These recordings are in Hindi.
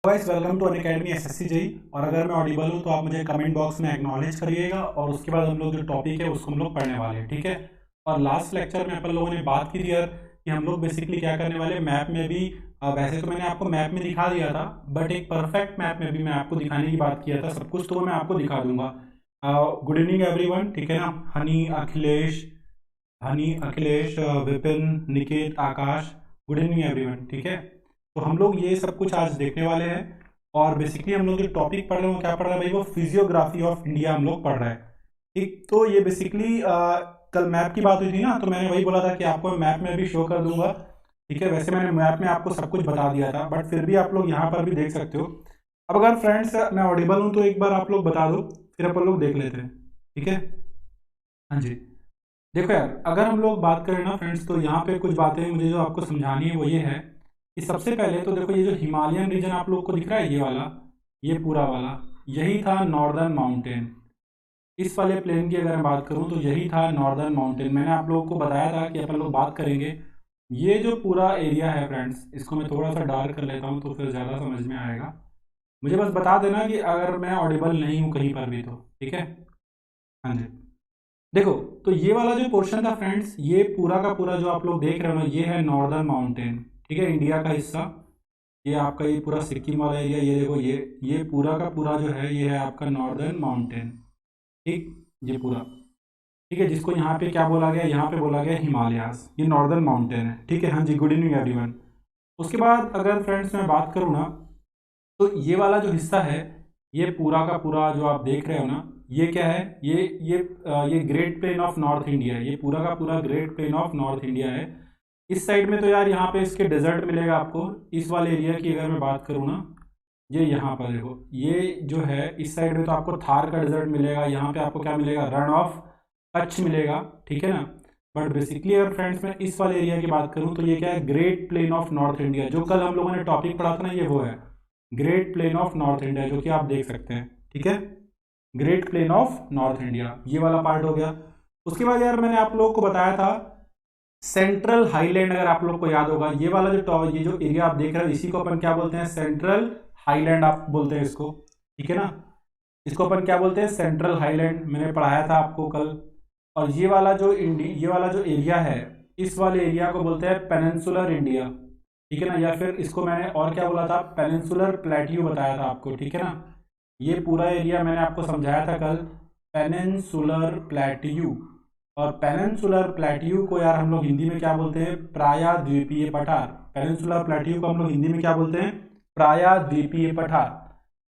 Guys welcome to Unacademy SSC JE. और अगर मैं ऑडिबल हूँ तो आप मुझे कमेंट बॉक्स में एक्नॉलेज करिएगा और उसके बाद हम लोग जो टॉपिक है उसको हम लोग पढ़ने वाले हैं, ठीक है। और लास्ट लेक्चर में अपन लोगों ने बात की थी यार कि हम लोग बेसिकली क्या करने वाले मैप में भी वैसे तो मैंने आपको मैप में दिखा दिया था, बट एक परफेक्ट मैप में भी मैं आपको दिखाने की बात किया था। सब कुछ तो मैं आपको दिखा दूंगा। गुड इवनिंग एवरीवन, ठीक है ना। हनी अखिलेश विपिन निकेत आकाश, गुड इवनिंग एवरीवन, ठीक है। तो हम लोग ये सब कुछ आज देखने वाले हैं। और बेसिकली हम लोग जो टॉपिक पढ़ रहे हैं वो क्या पढ़ रहे हैं भाई, वो फिजियोग्राफी ऑफ इंडिया हम लोग पढ़ रहे हैं। ठीक, तो ये बेसिकली कल मैप की बात हुई थी ना, तो मैंने वही बोला था कि आपको मैप में भी शो कर दूंगा, ठीक है। वैसे मैंने मैप में आपको सब कुछ बता दिया था, बट फिर भी आप लोग यहाँ पर भी देख सकते हो। अब अगर फ्रेंड्स मैं ऑडिबल हूँ तो एक बार आप लोग बता दो, फिर अपन लोग देख लेते हैं, ठीक है। हाँ जी। देखो यार, अगर हम लोग बात करें ना फ्रेंड्स, तो यहाँ पे कुछ बातें मुझे जो आपको समझानी है वो ये है कि सबसे पहले तो देखो, ये जो हिमालयन रीजन आप लोग को दिख रहा है ये वाला, ये पूरा वाला, यही था नॉर्दर्न माउंटेन। इस वाले प्लेन की अगर मैं बात करूँ तो यही था नॉर्दर्न माउंटेन। मैंने आप लोगों को बताया था कि अपन लोग बात करेंगे। ये जो पूरा एरिया है फ्रेंड्स, इसको मैं थोड़ा सा डार्क कर लेता हूँ तो फिर ज़्यादा समझ में आएगा। मुझे बस बता देना कि अगर मैं ऑडिबल नहीं हूँ कहीं पर भी तो, ठीक है। हाँ जी। देखो, तो ये वाला जो पोर्शन था फ्रेंड्स, ये पूरा का पूरा जो आप लोग देख रहे हो ना, ये है नॉर्दर्न माउंटेन, ठीक है, इंडिया का हिस्सा। ये आपका ये पूरा सिक्किम वाला एरिया, ये देखो, ये पूरा का पूरा जो है ये है आपका नॉर्दर्न माउंटेन, ठीक। ये पूरा, ठीक है, जिसको यहाँ पे क्या बोला गया, यहाँ पे बोला गया हिमालयास, ये नॉर्दर्न माउंटेन है, ठीक है। हाँ जी, गुड इवनिंग एवरीवन। उसके बाद अगर फ्रेंड्स मैं बात करूँ ना, तो ये वाला जो हिस्सा है, ये पूरा का पूरा जो आप देख रहे हो ना, ये क्या है, ये great plain of north India है। ये पूरा का पूरा great plain of north India है। इस साइड में तो यार यहाँ पे इसके डेजर्ट मिलेगा आपको। इस वाले एरिया की अगर मैं बात करूँ ना, ये यहाँ पर देखो, ये जो है इस साइड में तो आपको थार का डेजर्ट मिलेगा। यहाँ पे आपको क्या मिलेगा, रण ऑफ कच्छ मिलेगा, ठीक है ना। बट बेसिकली अगर फ्रेंड्स मैं इस वाले एरिया की बात करूँ तो ये क्या है, great plain of north India. जो कल हम लोगों ने टॉपिक पढ़ा था ना, ये वो है great plain of north India, जो कि आप देख सकते हैं, ठीक है। Great plain of north India, ये वाला पार्ट हो गया। उसके बाद यार मैंने आप लोगों को बताया था सेंट्रल हाईलैंड, अगर आप लोग को याद होगा, ये वाला ये जो एरिया आप देख रहे हो, इसी को अपन क्या बोलते हैं, सेंट्रल हाईलैंड आप बोलते हैं इसको, ठीक है ना। इसको अपन क्या बोलते हैं, सेंट्रल हाईलैंड, मैंने पढ़ाया था आपको कल। और ये वाला जो एरिया है, इस वाले एरिया को बोलते हैं पेनिनसुलर इंडिया, ठीक है ना। या फिर इसको मैंने और क्या बोला था, पेनिनसुलर प्लेट्यू बताया था आपको, ठीक है ना। ये पूरा एरिया मैंने आपको समझाया था कल, पेनिनसुलर प्लेट्यू। और पेनिनसुलर प्लेट्यू को यार हम लोग हिंदी में क्या बोलते हैं, प्रायद्वीपीय पठार। पेनिनसुलर प्लेट्यू को हम लोग हिंदी में क्या बोलते हैं, प्रायद्वीपीय पठार।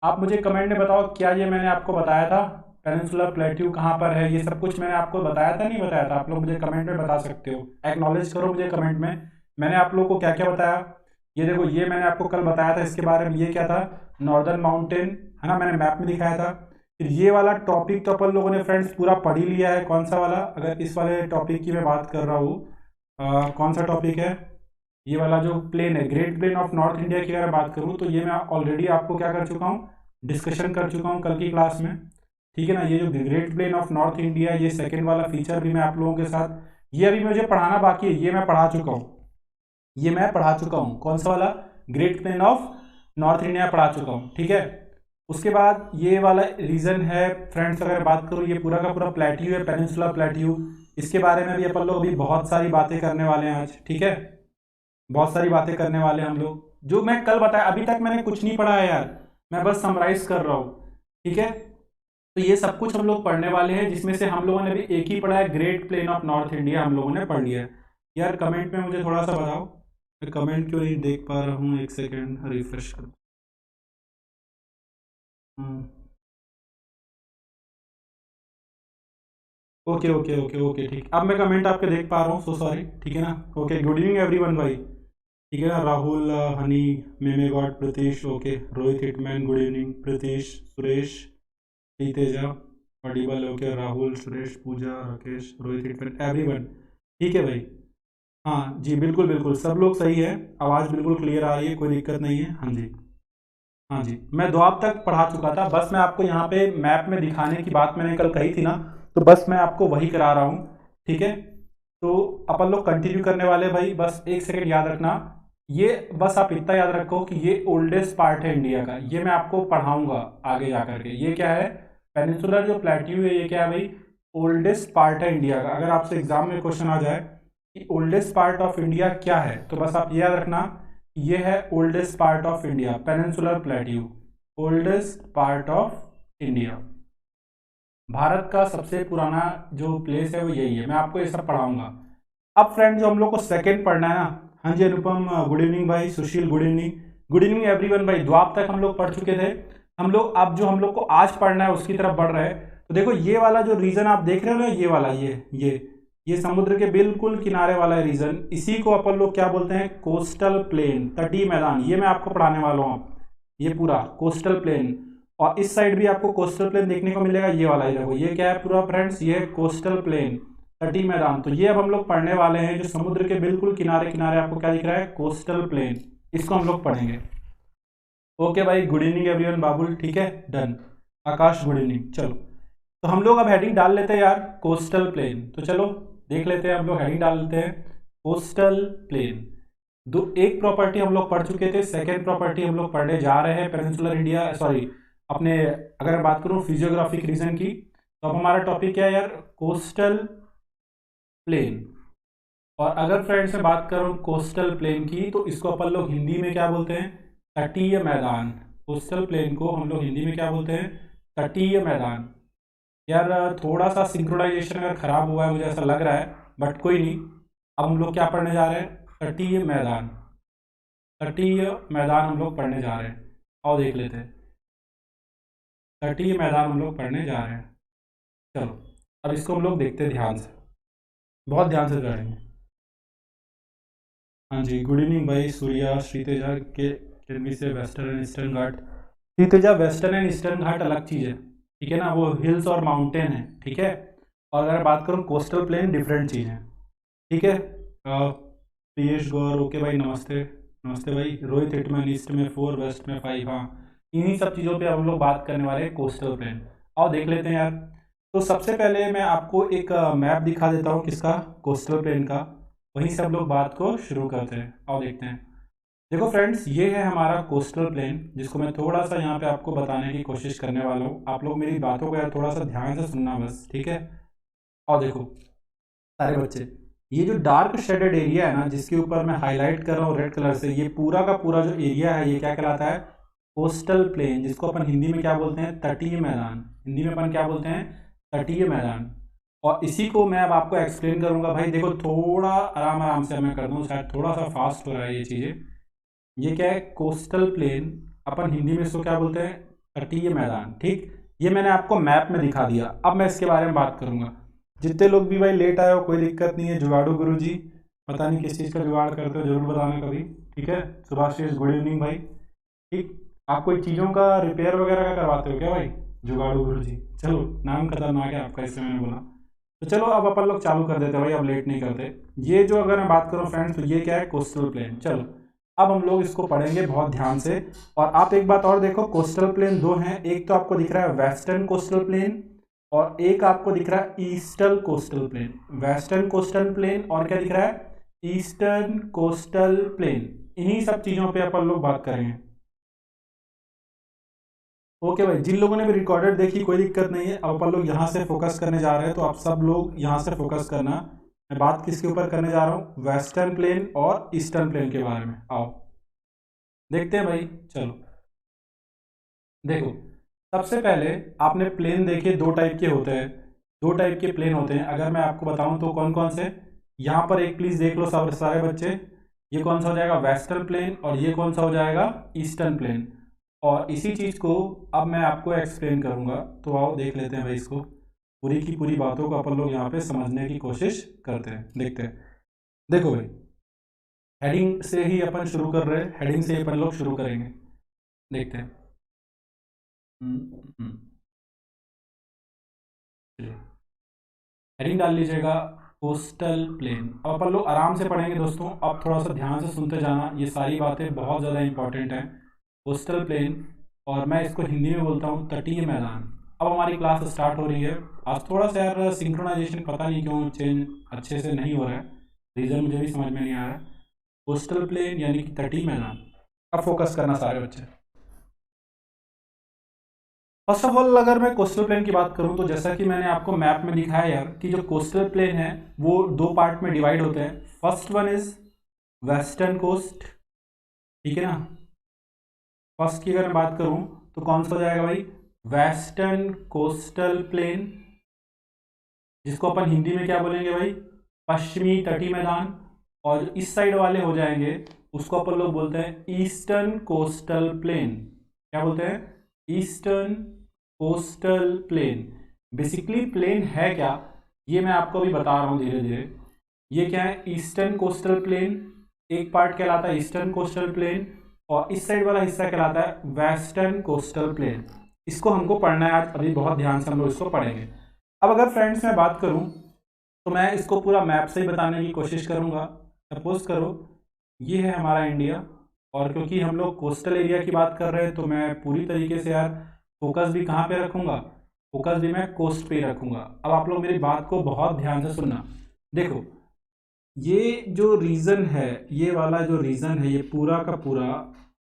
आप मुझे कमेंट में बताओ, क्या ये मैंने आपको बताया था, पेनिनसुलर प्लेट्यू कहाँ पर है, ये सब कुछ मैंने आपको बताया था नहीं बताया था। आप लोग मुझे कमेंट में बता सकते हो, एक्नॉलेज करो मुझे कमेंट में, मैंने आप लोगों को क्या क्या बताया। ये देखो, ये मैंने आपको कल बताया था इसके बारे में, ये क्या था, नॉर्दर्न माउंटेन, है ना, मैंने मैप में दिखाया था। फिर ये वाला टॉपिक तो अपन लोगों ने फ्रेंड्स पूरा पढ़ ही लिया है। कौन सा वाला, अगर इस वाले टॉपिक की मैं बात कर रहा हूँ, कौन सा टॉपिक है, ये वाला जो प्लेन है, great plain of north India की अगर बात करूँ तो ये मैं ऑलरेडी आपको क्या कर चुका हूँ, डिस्कशन कर चुका हूँ कल की क्लास में, ठीक है ना। ये जो great plain of north India, ये सेकेंड वाला फीचर भी मैं आप लोगों के साथ, ये अभी मुझे पढ़ाना बाकी है, ये मैं पढ़ा चुका हूँ, ये मैं पढ़ा चुका हूँ। कौन सा वाला, great plain of north India पढ़ा चुका हूँ, ठीक है। उसके बाद ये वाला रीजन है फ्रेंड्स, अगर बात करूँ, ये पूरा का पूरा प्लेट्यू है, पेनिनसुलर प्लेट्यू। इसके बारे में भी अपन लोग अभी बहुत सारी बातें करने वाले हैं आज, ठीक है। बहुत सारी बातें करने वाले हैं हम लोग, जो मैं कल बताया, अभी तक मैंने कुछ नहीं पढ़ा है यार, मैं बस समराइज कर रहा हूँ, ठीक है। तो ये सब कुछ हम लोग पढ़ने वाले हैं, जिसमें से हम लोगों ने भी एक ही पढ़ा है, great plain of north India हम लोगों ने पढ़ लिया है। यार कमेंट में मुझे थोड़ा सा बताओ, मैं कमेंट क्यों नहीं देख पा रहा हूँ, एक सेकेंड रिफ्रेश कर। ओके ओके ओके ओके, ठीक, अब मैं कमेंट आपके देख पा रहा हूँ, सो सॉरी, ठीक है ना। ओके, गुड इवनिंग एवरीवन भाई, ठीक है ना। Rahul, honey, meme god, Pratish, okay, Rohit hitman, good evening, Pratish, Suresh, T Teja, audible, okay, Rahul, Suresh, Pooja, Rakesh, Rohit hitman, everyone, ठीक है भाई। हाँ जी, बिल्कुल बिल्कुल, सब लोग सही है, आवाज़ बिल्कुल क्लियर आ रही है, कोई दिक्कत नहीं है। हाँ जी, हाँ जी, मैं द्वाब तक पढ़ा चुका था, बस मैं आपको यहाँ पे मैप में दिखाने की बात मैंने कल कही थी ना, तो बस मैं आपको वही करा रहा हूँ, ठीक है। तो अपन लोग कंटिन्यू करने वाले भाई, बस एक सेकंड याद रखना, ये बस आप इतना याद रखो कि ये ओल्डेस्ट पार्ट है इंडिया का, ये मैं आपको पढ़ाऊंगा आगे जा करके। ये क्या है, पेनिनसुलर जो प्लेट्यू है, ये क्या है भाई, ओल्डेस्ट पार्ट है इंडिया का। अगर आपसे एग्जाम में क्वेश्चन आ जाए कि ओल्डेस्ट पार्ट ऑफ इंडिया क्या है, तो बस आप ये याद रखना, ये है oldest part of India, peninsular plateau, oldest part of India. Bharat का सबसे पुराना जो प्लेस है वो यही है। मैं आपको ये सब पढ़ाऊंगा। अब फ्रेंड जो हम लोग को सेकंड पढ़ना है ना, हाँ जी अनुपम गुड इवनिंग भाई, Sushil good evening, good evening everyone भाई। द्वाप तक हम लोग पढ़ चुके थे। हम लोग अब जो हम लोग को आज पढ़ना है उसकी तरफ बढ़ रहे हैं। तो देखो ये वाला जो रीजन आप देख रहे हो ना, ये वाला, ये समुद्र के बिल्कुल किनारे वाला रीजन, इसी को अपन लोग क्या बोलते हैं, कोस्टल प्लेन, तटीय मैदान। ये मैं आपको पढ़ाने वाला हूँ। ये पूरा कोस्टल प्लेन, और इस साइड भी आपको कोस्टल प्लेन देखने को मिलेगा, ये वाला ही देखो, ये क्या है पूरा फ्रेंड्स, ये कोस्टल प्लेन, तटीय मैदान। तो ये अब हम लोग पढ़ने वाले हैं, जो समुद्र के बिल्कुल किनारे किनारे आपको क्या दिख रहा है, कोस्टल प्लेन, इसको हम लोग पढ़ेंगे। ओके भाई, गुड इवनिंग एवरीवन, बाबुल ठीक है, डन। आकाश गुड इवनिंग। चलो तो हम लोग अब हेडिंग डाल लेते हैं यार, कोस्टल प्लेन। तो चलो देख लेते हैं, हम लोग हेडिंग डाल लेते हैं कोस्टल प्लेन। दो एक प्रॉपर्टी हम लोग पढ़ चुके थे, सेकेंड प्रॉपर्टी हम लोग पढ़ने जा रहे हैं, पेनिनसुलर इंडिया, सॉरी अपने, अगर मैं बात करूं फिजियोग्राफिक रीजन की, तो अब हमारा टॉपिक क्या है यार, कोस्टल प्लेन। और अगर फ्रेंड्स मैं बात करूं कोस्टल प्लेन की, तो इसको अपन लोग हिंदी में क्या बोलते हैं, तटीय मैदान। कोस्टल प्लेन को हम लोग हिंदी में क्या बोलते हैं, तटीय मैदान। यार थोड़ा सा सिंक्रोनाइजेशन अगर खराब हुआ है मुझे ऐसा लग रहा है, बट कोई नहीं। अब हम लोग क्या पढ़ने जा रहे हैं, तटीय मैदान, तटीय मैदान हम लोग पढ़ने जा रहे हैं। और देख लेते हैं, तटीय मैदान हम लोग पढ़ने जा रहे हैं। चलो अब इसको हम लोग देखते हैं ध्यान से, बहुत ध्यान से पढ़ेंगे। हाँ जी गुड इवनिंग भाई सूर्या, श्रीतेजा के से western and eastern ghat. Sriteja, western and eastern ghat अलग चीज़ है, ठीक है ना, वो हिल्स और माउंटेन है, ठीक है। और अगर बात करूँ कोस्टल प्लेन, डिफरेंट चीज़ है, ठीक है। पीयूष गौर ओके भाई, नमस्ते नमस्ते भाई। रोहित हिटमैन, ईस्ट में 4 वेस्ट में 5, हाँ इन्हीं सब चीज़ों पे हम लोग बात करने वाले हैं, कोस्टल प्लेन। और देख लेते हैं यार। तो सबसे पहले मैं आपको एक मैप दिखा देता हूँ, किसका, कोस्टल प्लेन का। वहीं से हम लोग बात को शुरू करते हैं और देखते हैं। देखो फ्रेंड्स, ये है हमारा कोस्टल प्लेन, जिसको मैं थोड़ा सा यहाँ पे आपको बताने की कोशिश करने वाला हूँ। आप लोग मेरी बातों को यार थोड़ा सा ध्यान से सुनना बस, ठीक है। और देखो सारे बच्चे, ये जो डार्क शेडेड एरिया है ना, जिसके ऊपर मैं हाईलाइट कर रहा हूँ रेड कलर से, ये पूरा का पूरा जो एरिया है, ये क्या कहलाता है, कोस्टल प्लेन, जिसको अपन हिंदी में क्या बोलते हैं, तटीय मैदान। हिंदी में अपन क्या बोलते हैं, तटीय मैदान। और इसी को मैं अब आपको एक्सप्लेन करूंगा भाई। देखो थोड़ा आराम आराम से मैं कर दूँ, शायद थोड़ा सा फास्ट हो रहा है ये चीज़ें। ये क्या है, कोस्टल प्लेन, अपन हिंदी में इसको क्या बोलते हैं, तटीय मैदान, ठीक। ये मैंने आपको मैप में दिखा दिया। अब मैं इसके बारे में बात करूंगा। जितने लोग भी भाई लेट आए हो कोई दिक्कत नहीं है, जुगाड़ू गुरु जी, पता नहीं किस चीज़ का जुगाड़ करते हो, जरूर बताना कभी, ठीक है। सुभाषिष गुड इवनिंग भाई, ठीक। आप कोई चीज़ों का रिपेयर वगैरह का करवाते हो क्या भाई, जुगाड़ू गुरु जी। चलो नाम खतरनाक है आपका, इससे मैंने बोला। तो चलो अब अपन लोग चालू कर देते हैं भाई, अब लेट नहीं करते। ये जो अगर मैं बात करूँ फ्रेंड्स, तो ये क्या है, कोस्टल प्लेन। चलो अब हम लोग इसको पढ़ेंगे बहुत ध्यान से। और आप एक बात और देखो, कोस्टल प्लेन दो हैं, एक तो आपको दिख रहा है वेस्टर्न कोस्टल प्लेन, और एक आपको दिख रहा है eastern coastal plane. Western coastal plain और क्या दिख रहा है, ईस्टर्न कोस्टल प्लेन। इन्हीं सब चीजों पे अपन लोग बात करेंगे। ओके भाई, जिन लोगों ने भी रिकॉर्डेड देखी कोई दिक्कत नहीं है। अब अपन लोग यहाँ से फोकस करने जा रहे हैं, तो आप सब लोग यहाँ से फोकस करना। मैं बात किसके ऊपर करने जा रहा हूँ, वेस्टर्न प्लेन और ईस्टर्न प्लेन के बारे में। आओ देखते हैं भाई, चलो देखो। सबसे पहले आपने प्लेन देखे, दो टाइप के होते हैं, दो टाइप के प्लेन होते हैं। अगर मैं आपको बताऊं तो कौन कौन से, यहाँ पर एक प्लीज देख लो सब सारे बच्चे। ये कौन सा हो जाएगा, वेस्टर्न प्लेन, और ये कौन सा हो जाएगा, ईस्टर्न प्लेन। और इसी चीज़ को अब मैं आपको एक्सप्लेन करूंगा। तो आओ देख लेते हैं भाई इसको, पूरी की पूरी बातों को अपन लोग यहाँ पे समझने की कोशिश करते हैं, देखते हैं। देखो भाई, हेडिंग से ही अपन शुरू कर रहे हैं, हेडिंग से ही अपन लोग शुरू करेंगे, देखते हैं। हेडिंग डाल लीजिएगा कोस्टल प्लेन। अब अपन लोग आराम से पढ़ेंगे दोस्तों, अब थोड़ा सा ध्यान से सुनते जाना, ये सारी बातें बहुत ज़्यादा इंपॉर्टेंट हैं। कोस्टल प्लेन, और मैं इसको हिंदी में बोलता हूँ तटीय मैदान। अब हमारी क्लास स्टार्ट हो रही है। आज थोड़ा सा यार सिंक्रोनाइजेशन पता नहीं क्यों चेंज अच्छे से नहीं हो रहा है, रीज़न मुझे भी समझ में नहीं आ रहा है। कोस्टल प्लेन यानी कि तटीय मैदान। अब फोकस करना सारे बच्चे। फर्स्ट ऑफ ऑल अगर मैं कोस्टल प्लेन की बात करूं तो जैसा कि मैंने आपको मैप में दिखाया यार कि जो कोस्टल प्लेन है वो दो पार्ट में डिवाइड होते हैं। First one is western coast, ठीक है ना। फर्स्ट की अगर मैं बात करूं तो कौन सा हो जाएगा भाई, वेस्टर्न कोस्टल प्लेन, जिसको अपन हिंदी में क्या बोलेंगे भाई, पश्चिमी तटीय मैदान। और इस साइड वाले हो जाएंगे, उसको अपन लोग बोलते हैं ईस्टर्न कोस्टल प्लेन। क्या बोलते हैं, eastern coastal plain. Basically plain है क्या, ये मैं आपको अभी बता रहा हूँ धीरे धीरे। ये क्या है, ईस्टर्न कोस्टल प्लेन, एक पार्ट कहलाता है ईस्टर्न कोस्टल प्लेन और इस साइड वाला हिस्सा कहलाता है वेस्टर्न कोस्टल प्लेन। इसको हमको पढ़ना है आज, अभी बहुत ध्यान से हम लोग इसको पढ़ेंगे। अब अगर फ्रेंड्स मैं बात करूं तो मैं इसको पूरा मैप से ही बताने की कोशिश करूंगा। सपोज करो ये है हमारा इंडिया, और क्योंकि हम लोग कोस्टल एरिया की बात कर रहे हैं तो मैं पूरी तरीके से यार फोकस भी कहाँ पे रखूंगा, फोकस भी मैं कोस्ट पे ही रखूंगा। अब आप लोग मेरी बात को बहुत ध्यान से सुनना। देखो ये जो रीजन है, ये वाला जो रीजन है, ये पूरा का पूरा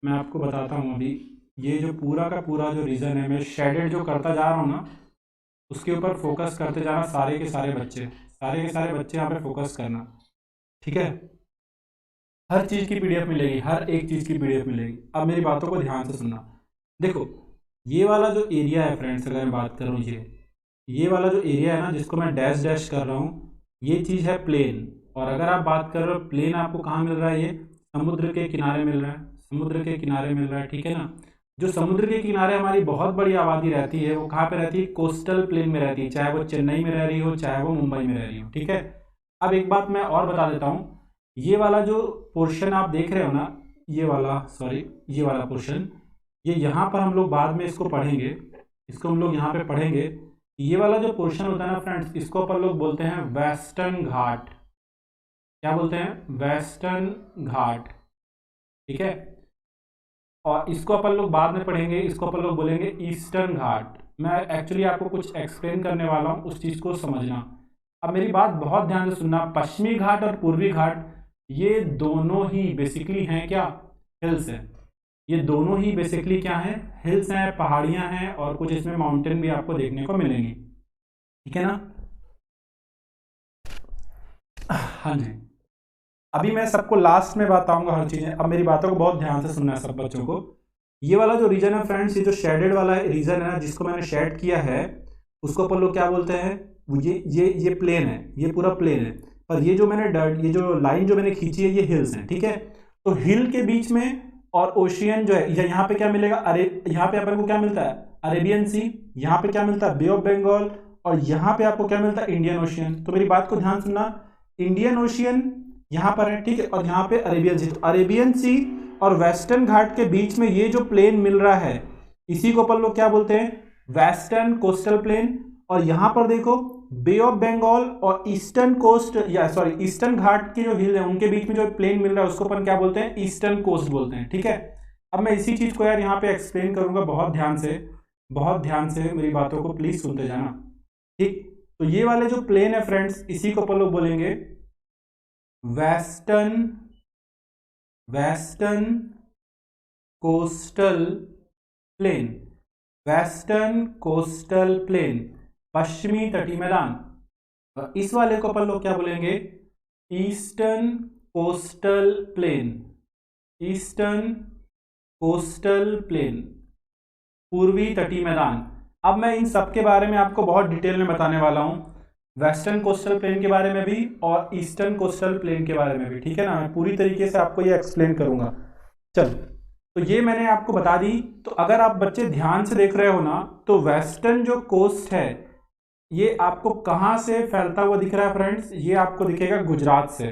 मैं आपको बताता हूँ अभी। ये जो पूरा का पूरा जो रीजन है, मैं शेडेड जो करता जा रहा हूँ ना, उसके ऊपर फोकस करते जाना। सारे के सारे बच्चे यहाँ पे फोकस करना, ठीक है। हर चीज़ की पीडीएफ मिलेगी, हर एक चीज़ की पीडीएफ मिलेगी। अब मेरी बातों को ध्यान से सुनना। देखो ये वाला जो एरिया है फ्रेंड्स, अगर मैं बात करूँ ये वाला जो एरिया है ना, जिसको मैं डैश डैश कर रहा हूँ, ये चीज़ है प्लेन। और अगर आप बात कर रहे हो प्लेन आपको कहाँ मिल रहा है, ये समुद्र के किनारे मिल रहा है, समुद्र के किनारे मिल रहा है, ठीक है ना। जो समुद्र के किनारे हमारी बहुत बड़ी आबादी रहती है वो कहाँ पे रहती है, कोस्टल प्लेन में रहती है, चाहे वो चेन्नई में रह रही हो चाहे वो मुंबई में रह रही हो, ठीक है। अब एक बात मैं और बता देता हूँ, ये वाला जो पोर्शन आप देख रहे हो ना, ये वाला सॉरी ये वाला पोर्शन, ये यहाँ पर हम लोग बाद में इसको पढ़ेंगे, इसको हम लोग यहाँ पे पढ़ेंगे। ये वाला जो पोर्शन होता है ना फ्रेंड्स, इसको अपन लोग बोलते हैं वेस्टर्न घाट। क्या बोलते हैं, वेस्टर्न घाट, ठीक है। और इसको अपन लोग बाद में पढ़ेंगे, इसको अपन लोग बोलेंगे ईस्टर्न घाट। मैं एक्चुअली आपको कुछ एक्सप्लेन करने वाला हूँ, उस चीज़ को समझना। अब मेरी बात बहुत ध्यान से सुनना। पश्चिमी घाट और पूर्वी घाट ये दोनों ही बेसिकली हैं क्या, हिल्स हैं। ये दोनों ही बेसिकली क्या हैं, हिल्स हैं, पहाड़ियां हैं, और कुछ इसमें माउंटेन भी आपको देखने को मिलेंगी, ठीक है ना। हाँ जी, अभी मैं सबको लास्ट में बताऊंगा हर चीज़ें। अब मेरी बातों को बहुत ध्यान से सुनना है सब बच्चों को। ये वाला जो रीजन है फ्रेंड्स, ये जो शेडेड वाला रीजन है ना, जिसको मैंने शेड किया है, उसको अपन लोग क्या बोलते हैं, ये प्लेन है, ये पूरा प्लेन है। और ये जो मैंने ये जो लाइन जो मैंने खींची है, ये हिल्स हैं, ठीक है। तो हिल के बीच में और ओशियन जो है, यहाँ पे क्या मिलेगा, यहाँ पे अपन को क्या मिलता है, अरेबियन सी। यहाँ पे क्या मिलता है, बे ऑफ बंगाल। और यहाँ पे आपको क्या मिलता है, इंडियन ओशियन। तो मेरी बात को ध्यान सुनना, इंडियन ओशियन यहाँ पर है, ठीक है, और यहाँ पे अरेबियन सी। तो अरेबियन सी और वेस्टर्न घाट के बीच में ये जो प्लेन मिल रहा है, इसी को अपन लोग क्या बोलते हैं, वेस्टर्न कोस्टल प्लेन। और यहां पर देखो बे ऑफ बंगाल और ईस्टर्न कोस्ट, या सॉरी ईस्टर्न घाट के जो हिल है उनके बीच में जो प्लेन मिल रहा है, उसको अपन क्या बोलते हैं, ईस्टर्न कोस्ट बोलते हैं, ठीक है। अब मैं इसी चीज को यार यहाँ पे एक्सप्लेन करूंगा, बहुत ध्यान से मेरी बातों को प्लीज सुनते जाना, ठीक। तो ये वाले जो प्लेन है फ्रेंड्स, इसी को अपन लोग बोलेंगे western coastal plain, western coastal plain, पश्चिमी तटीय मैदान। और इस वाले को अपन लोग क्या बोलेंगे, eastern coastal plane, eastern coastal plane, पूर्वी तटीय मैदान। अब मैं इन सब के बारे में आपको बहुत डिटेल में बताने वाला हूं, वेस्टर्न कोस्टल प्लेन के बारे में भी और ईस्टर्न कोस्टल प्लेन के बारे में भी, ठीक है ना। मैं पूरी तरीके से आपको ये एक्सप्लेन करूंगा। चल, तो ये मैंने आपको बता दी। तो अगर आप बच्चे ध्यान से देख रहे हो ना, तो वेस्टर्न जो कोस्ट है ये आपको कहां से फैलता हुआ दिख रहा है फ्रेंड्स, ये आपको दिखेगा गुजरात से।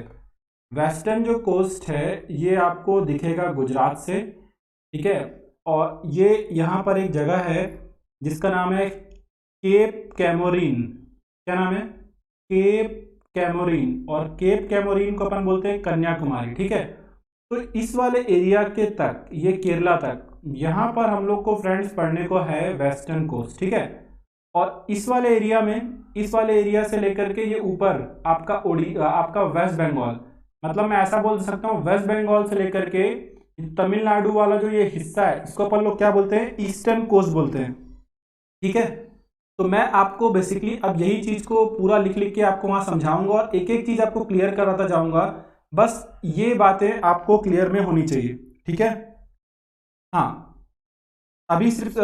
वेस्टर्न जो कोस्ट है ये आपको दिखेगा गुजरात से, ठीक है। और ये यहाँ पर एक जगह है जिसका नाम है केप कैमोरीन। क्या नाम है, केप कैमोरीन। और केप कैमोरीन को अपन बोलते हैं कन्याकुमारी, ठीक है। तो इस वाले एरिया के तक, ये केरला तक, यहां पर हम लोग को फ्रेंड्स पढ़ने को है वेस्टर्न कोस्ट, ठीक है। और इस वाले एरिया में, इस वाले एरिया से लेकर के ये ऊपर आपका आपका वेस्ट बंगाल, मतलब मैं ऐसा बोल सकता हूँ वेस्ट बंगाल से लेकर के तमिलनाडु वाला जो ये हिस्सा है इसको अपन लोग क्या बोलते हैं, ईस्टर्न कोस्ट बोलते हैं। ठीक है, तो मैं आपको बेसिकली अब यही चीज को पूरा लिख लिख के आपको वहां समझाऊंगा और एक एक चीज आपको क्लियर कराता जाऊंगा। बस ये बातें आपको क्लियर में होनी चाहिए। ठीक है, हाँ अभी सिर्फ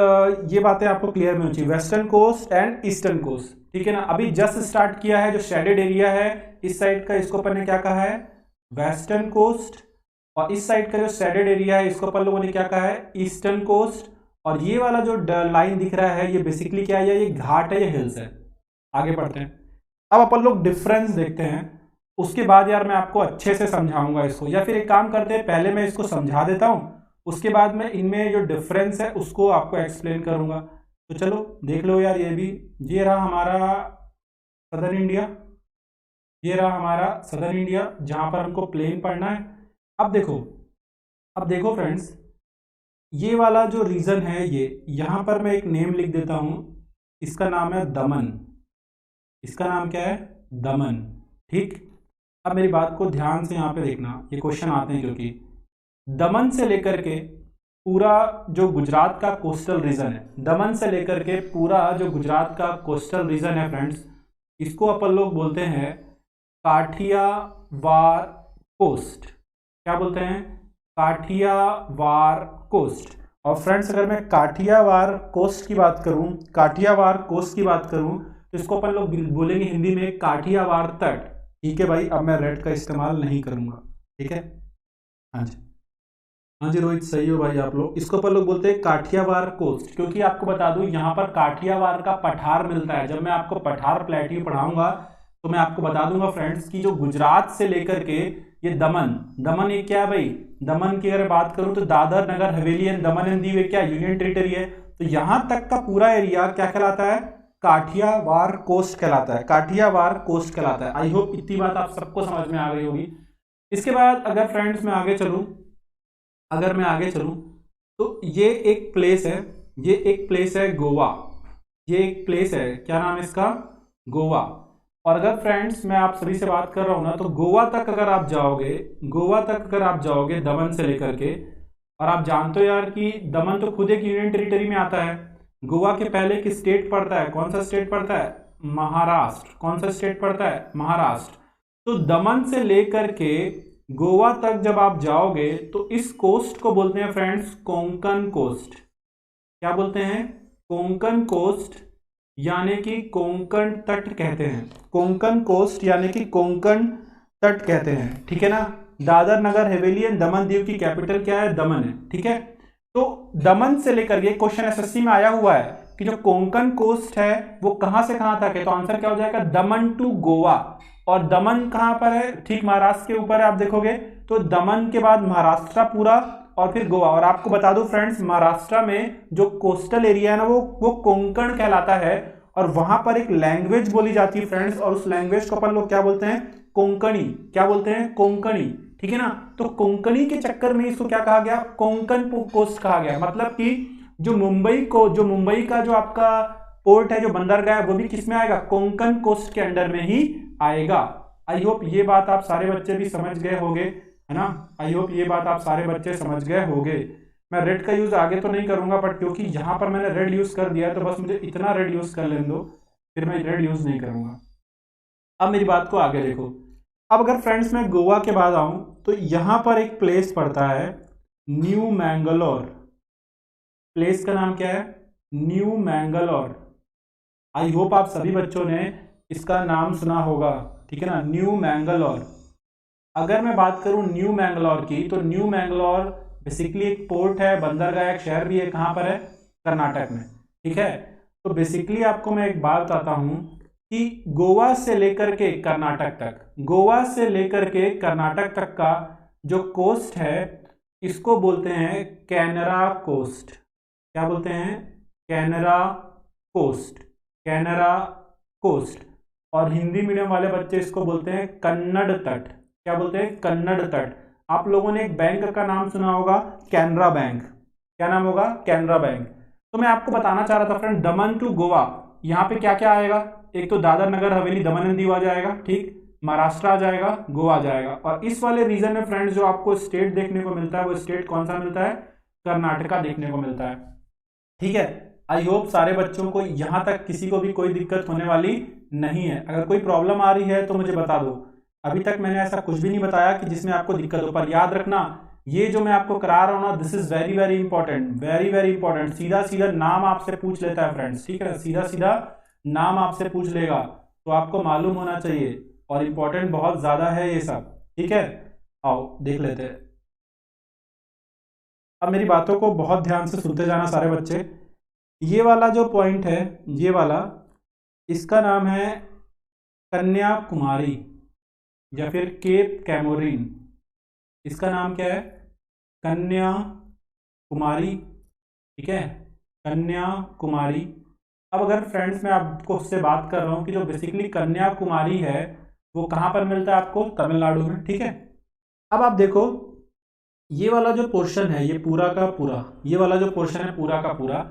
ये बातें आपको क्लियर में होनी चाहिए, western coast and eastern coast. ठीक है ना, अभी जस्ट स्टार्ट किया है, जो शेडेड एरिया है इस साइड का, इसको अपन ने क्या कहा है, वेस्टर्न कोस्ट। और इस साइड का जो शेडेड एरिया है इसको अपन लोगों ने क्या कहा है, ईस्टर्न कोस्ट। और ये वाला जो लाइन दिख रहा है ये बेसिकली क्या है, ये घाट है, ये हिल्स है। आगे बढ़ते हैं, अब अपन लोग डिफरेंस देखते हैं, उसके बाद यार मैं आपको अच्छे से समझाऊंगा इसको। या फिर एक काम करते हैं, पहले मैं इसको समझा देता हूं, उसके बाद में इनमें जो डिफरेंस है उसको आपको एक्सप्लेन करूंगा। तो चलो देख लो यार, ये भी, ये रहा हमारा सदर्न इंडिया, ये रहा हमारा सदर्न इंडिया जहां पर हमको प्लेन पढ़ना है। अब देखो, अब देखो फ्रेंड्स, ये वाला जो रीजन है, ये यहां पर मैं एक नेम लिख देता हूं, इसका नाम है दमन। इसका नाम क्या है, दमन। ठीक, अब मेरी बात को ध्यान से यहाँ पे देखना, ये क्वेश्चन आते हैं क्योंकि दमन से लेकर के पूरा जो गुजरात का कोस्टल रीजन है, दमन से लेकर के पूरा जो गुजरात का कोस्टल रीजन है फ्रेंड्स, इसको अपन लोग बोलते हैं काठियावाड़ कोस्ट। क्या बोलते हैं, काठियावाड़ कोस्ट। और फ्रेंड्स अगर मैं काठियावाड़ कोस्ट की बात करूं, काठियावाड़ कोस्ट की बात करूं, तो इसको अपन लोग बोलेंगे हिंदी में काठियावाड़ तट। ठीक है भाई, अब मैं रेड का इस्तेमाल नहीं करूंगा। ठीक है, हाँ जी, हाँ जी रोहित, सही हो भाई आप लोग। इसको अपन लोग बोलते हैं काठियावाड़ कोस्ट, क्योंकि आपको बता दूं यहाँ पर काठियावाड़ का पठार मिलता है। जब मैं आपको पठार प्लेटिव पढ़ाऊंगा तो मैं आपको बता दूंगा फ्रेंड्स कि जो गुजरात से लेकर के ये दमन, दमन ये क्या है भाई, दमन की अगर बात करूं तो Dadar Nagar Haveli and Daman and Diu क्या यूनियन टेरिटरी है। तो यहां तक का पूरा एरिया क्या कहलाता है, काठियावाड़ कोस्ट कहलाता है, काठियावाड़ कोस्ट कहलाता है। आई होप इतनी बात आप सबको समझ में आ गई होगी। इसके बाद अगर फ्रेंड्स मैं आगे चलूं, अगर मैं आगे चलूं तो ये एक प्लेस है, ये एक प्लेस है गोवा। ये एक प्लेस है, क्या नाम है इसका, गोवा। और अगर फ्रेंड्स मैं आप सभी से बात कर रहा हूं ना, तो गोवा तक अगर आप जाओगे, गोवा तक अगर आप जाओगे दमन से लेकर के, और आप जानते हो यार कि दमन तो खुद एक यूनियन टेरिटरी में आता है। गोवा के पहले एक स्टेट पड़ता है, कौन सा स्टेट पड़ता है, महाराष्ट्र। कौन सा स्टेट पड़ता है, महाराष्ट्र। तो दमन से लेकर के गोवा तक जब आप जाओगे तो इस कोस्ट को बोलते हैं फ्रेंड्स कोंकण कोस्ट। क्या बोलते हैं, कोंकण कोस्ट, यानी कि कोंकण तट कहते हैं। कोंकण कोस्ट यानी कि कोंकण तट कहते हैं। ठीक है ना, दादर नगर हवेली एंड दमन दीव की कैपिटल क्या है, दमन है। ठीक है, तो दमन से लेकर ये क्वेश्चन एसएससी में आया हुआ है कि जो कोंकण कोस्ट है वो कहां से कहां तक है, तो आंसर क्या हो जाएगा, दमन टू गोवा। और दमन कहां पर है, ठीक महाराष्ट्र के ऊपर है। आप देखोगे तो दमन के बाद महाराष्ट्र पूरा और फिर गोवा। और आपको बता दूं फ्रेंड्स, महाराष्ट्र में जो कोस्टल एरिया है ना वो कोंकण कहलाता है, और वहां पर एक लैंग्वेज बोली जाती है फ्रेंड्स, और उस लैंग्वेज को अपन लोग क्या बोलते हैं, कोंकणी। क्या बोलते हैं, कोंकणी। ठीक है ना, तो कोंकणी के चक्कर में इसको क्या कहा गया, कोंकण कोस्ट कहा गया। मतलब कि जो मुंबई का जो आपका पोर्ट है, जो बंदरगाह है, वो भी किस में आएगा, कोंकण कोस्ट के अंडर में ही आएगा। आई होप ये बात आप सारे बच्चे भी समझ गए होंगे, है ना। आई होप ये बात आप सारे बच्चे समझ गए होंगे। मैं रेड का यूज आगे तो नहीं करूंगा, बट क्योंकि यहां पर मैंने रेड यूज कर दिया है तो बस मुझे इतना रेड यूज कर लेने दो, फिर मैं रेड यूज नहीं करूंगा। अब मेरी बात को आगे देखो। अब अगर फ्रेंड्स मैं गोवा के बाद आऊं तो यहां पर एक प्लेस पड़ता है न्यू मैंगलोर। प्लेस का नाम क्या है, न्यू मैंगलोर। आई होप आप सभी बच्चों ने इसका नाम सुना होगा। ठीक है ना, न्यू मैंगलोर। अगर मैं बात करूं न्यू मैंगलोर की, तो न्यू मैंगलोर बेसिकली एक पोर्ट है, बंदरगाह, एक शहर भी है। कहां पर है, कर्नाटक में। ठीक है, तो बेसिकली आपको मैं एक बात बताता हूं कि गोवा से लेकर के कर्नाटक तक, गोवा से लेकर के कर्नाटक तक का जो कोस्ट है इसको बोलते हैं कैनरा कोस्ट। क्या बोलते हैं, कैनरा कोस्ट, कैनरा कोस्ट। और हिंदी मीडियम वाले बच्चे इसको बोलते हैं कन्नड़ तट। क्या बोलते हैं, कन्नड़ तट। आप लोगों ने एक बैंक का नाम सुना होगा, कैनरा बैंक। क्या नाम होगा, कैनरा बैंक। तो मैं आपको बताना चाह रहा था फ्रेंड, दमन टू गोवा यहाँ पे क्या क्या आएगा, एक तो दादर नगर हवेली दमन एंड दीव आ जाएगा। ठीक, महाराष्ट्र आ जाएगा, गोवा आ जाएगा। और इस वाले रीजन में फ्रेंड्स जो आपको स्टेट देखने को मिलता है वो स्टेट कौन सा मिलता है, कर्नाटका देखने को मिलता है। ठीक है, आई होप सारे बच्चों को यहां तक किसी को भी कोई दिक्कत होने वाली नहीं है। अगर कोई प्रॉब्लम आ रही है तो मुझे बता दो। अभी तक मैंने ऐसा कुछ भी नहीं बताया कि जिसमें आपको दिक्कत हो, पर याद रखना ये जो मैं आपको करा रहा हूं ना, this is very very important, very very important. सीधा सीधा नाम आपसे पूछ लेता है फ्रेंड्स, ठीक है, सीधा सीधा नाम आपसे पूछ लेगा, तो आपको मालूम होना चाहिए और इंपॉर्टेंट बहुत ज्यादा है ये सब। ठीक है, आओ देख लेते हैं। अब मेरी बातों को बहुत ध्यान से सुनते जाना सारे बच्चे। ये वाला जो पॉइंट है, ये वाला, इसका नाम है कन्याकुमारी या फिर केप कैमोरिन। इसका नाम क्या है, कन्याकुमारी। ठीक है, कन्याकुमारी। अब अगर फ्रेंड्स मैं आपको उससे बात कर रहा हूँ कि जो बेसिकली कन्याकुमारी है वो कहाँ पर मिलता है आपको, तमिलनाडु में। ठीक है, अब आप देखो ये वाला जो पोर्शन है, ये पूरा का पूरा, ये वाला जो पोर्शन है पूरा का पूरा,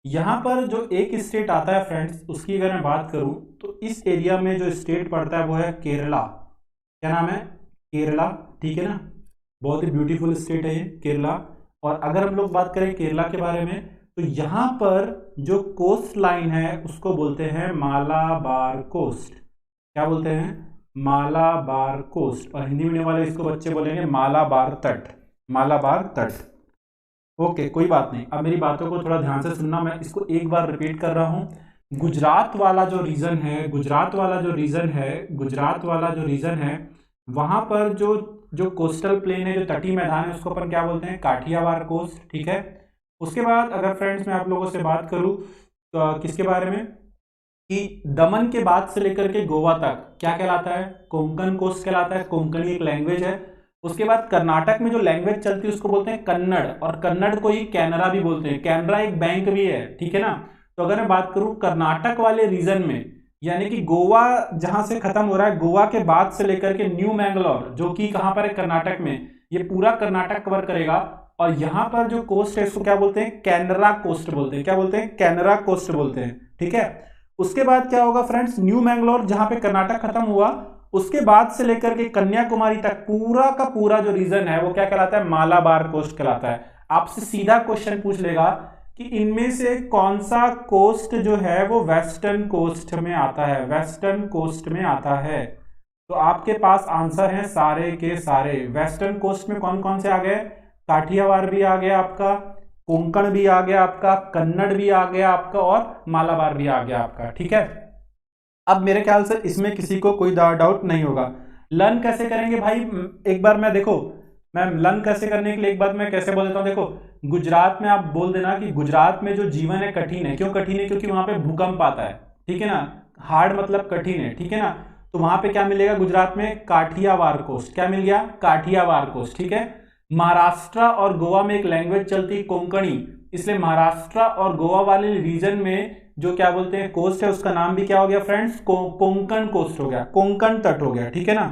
यहाँ पर जो एक स्टेट आता है फ्रेंड्स, उसकी अगर मैं बात करूँ तो इस एरिया में जो स्टेट पड़ता है वो है केरला। क्या नाम है, केरला। ठीक है ना, बहुत ही ब्यूटीफुल स्टेट है ये केरला। और अगर हम लोग बात करें केरला के बारे में तो यहाँ पर जो कोस्ट लाइन है उसको बोलते हैं मालाबार कोस्ट। क्या बोलते हैं, मालाबार कोस्ट। और हिंदी मीडियम वाले इसको बच्चे बोलेंगे मालाबार तट, मालाबार तट। ओके, कोई बात नहीं। अब मेरी बातों को थोड़ा ध्यान से सुनना, मैं इसको एक बार रिपीट कर रहा हूँ। गुजरात वाला जो रीजन है, गुजरात वाला जो रीजन है, गुजरात वाला जो रीजन है, वहां पर जो जो कोस्टल प्लेन है, जो तटीय मैदान है, उसको अपन क्या बोलते हैं, काठियावाड़ कोस्ट। ठीक है, उसके बाद अगर फ्रेंड्स मैं आप लोगों से बात करूं तो किसके बारे में, कि दमन के बाद से लेकर के गोवा तक क्या कहलाता है, कोंकण कोस्ट कहलाता है। कोंकणी एक लैंग्वेज है। उसके बाद कर्नाटक में जो लैंग्वेज चलती है उसको बोलते हैं कन्नड़, और कन्नड़ को ही कैनरा भी बोलते हैं। कैनरा एक बैंक भी है। ठीक है ना, तो अगर मैं बात करूं कर्नाटक वाले रीजन में, यानी कि गोवा जहां से खत्म हो रहा है, गोवा के बाद से लेकर के न्यू मैंगलोर, जो कि कहां पर है, कर्नाटक में, ये पूरा कर्नाटक कवर करेगा। और यहां पर जो कोस्ट है इसको क्या बोलते हैं, कैनरा कोस्ट बोलते हैं। क्या बोलते हैं, कैनरा कोस्ट बोलते हैं। ठीक है, उसके बाद क्या होगा फ्रेंड्स, न्यू मैंगलोर जहां पे कर्नाटक खत्म हुआ, उसके बाद से लेकर के कन्याकुमारी तक पूरा का पूरा जो रीजन है वो क्या कहलाता है, मालाबार कोस्ट कहलाता है। आपसे सीधा क्वेश्चन पूछ लेगा कि इनमें से कौन सा कोस्ट जो है वो वेस्टर्न कोस्ट में आता है, वेस्टर्न कोस्ट में आता है। तो आपके पास आंसर है सारे के सारे। वेस्टर्न कोस्ट में कौन कौन से आ गए, काठियावाड़ भी आ गया आपका, कोंकण भी आ गया आपका, कन्नड़ भी आ गया आपका, और मालाबार भी आ गया आपका। ठीक है, अब मेरे ख्याल से इसमें किसी को कोई डाउट नहीं होगा। लर्न कैसे करेंगे भाई, एक बार मैं देखो, मैं लर्न कैसे करने के लिए एक बार मैं कैसे बोल देता हूँ। देखो, गुजरात में आप बोल देना कि गुजरात में जो जीवन है कठिन है। क्यों कठिन है, क्योंकि वहां पे भूकंप आता है। ठीक है ना, हार्ड मतलब कठिन है। ठीक है ना, तो वहां पे क्या मिलेगा गुजरात में, काठियावाड़ कोस्ट। क्या मिल गया, काठियावाड़ कोस्ट। ठीक है, महाराष्ट्र और गोवा में एक लैंग्वेज चलती कोंकणी, इसलिए महाराष्ट्र और गोवा वाले रीजन में जो क्या बोलते हैं कोस्ट है उसका नाम भी क्या हो गया फ्रेंड्स, कोंकण कोस्ट हो गया, कोंकण तट हो गया। ठीक है ना,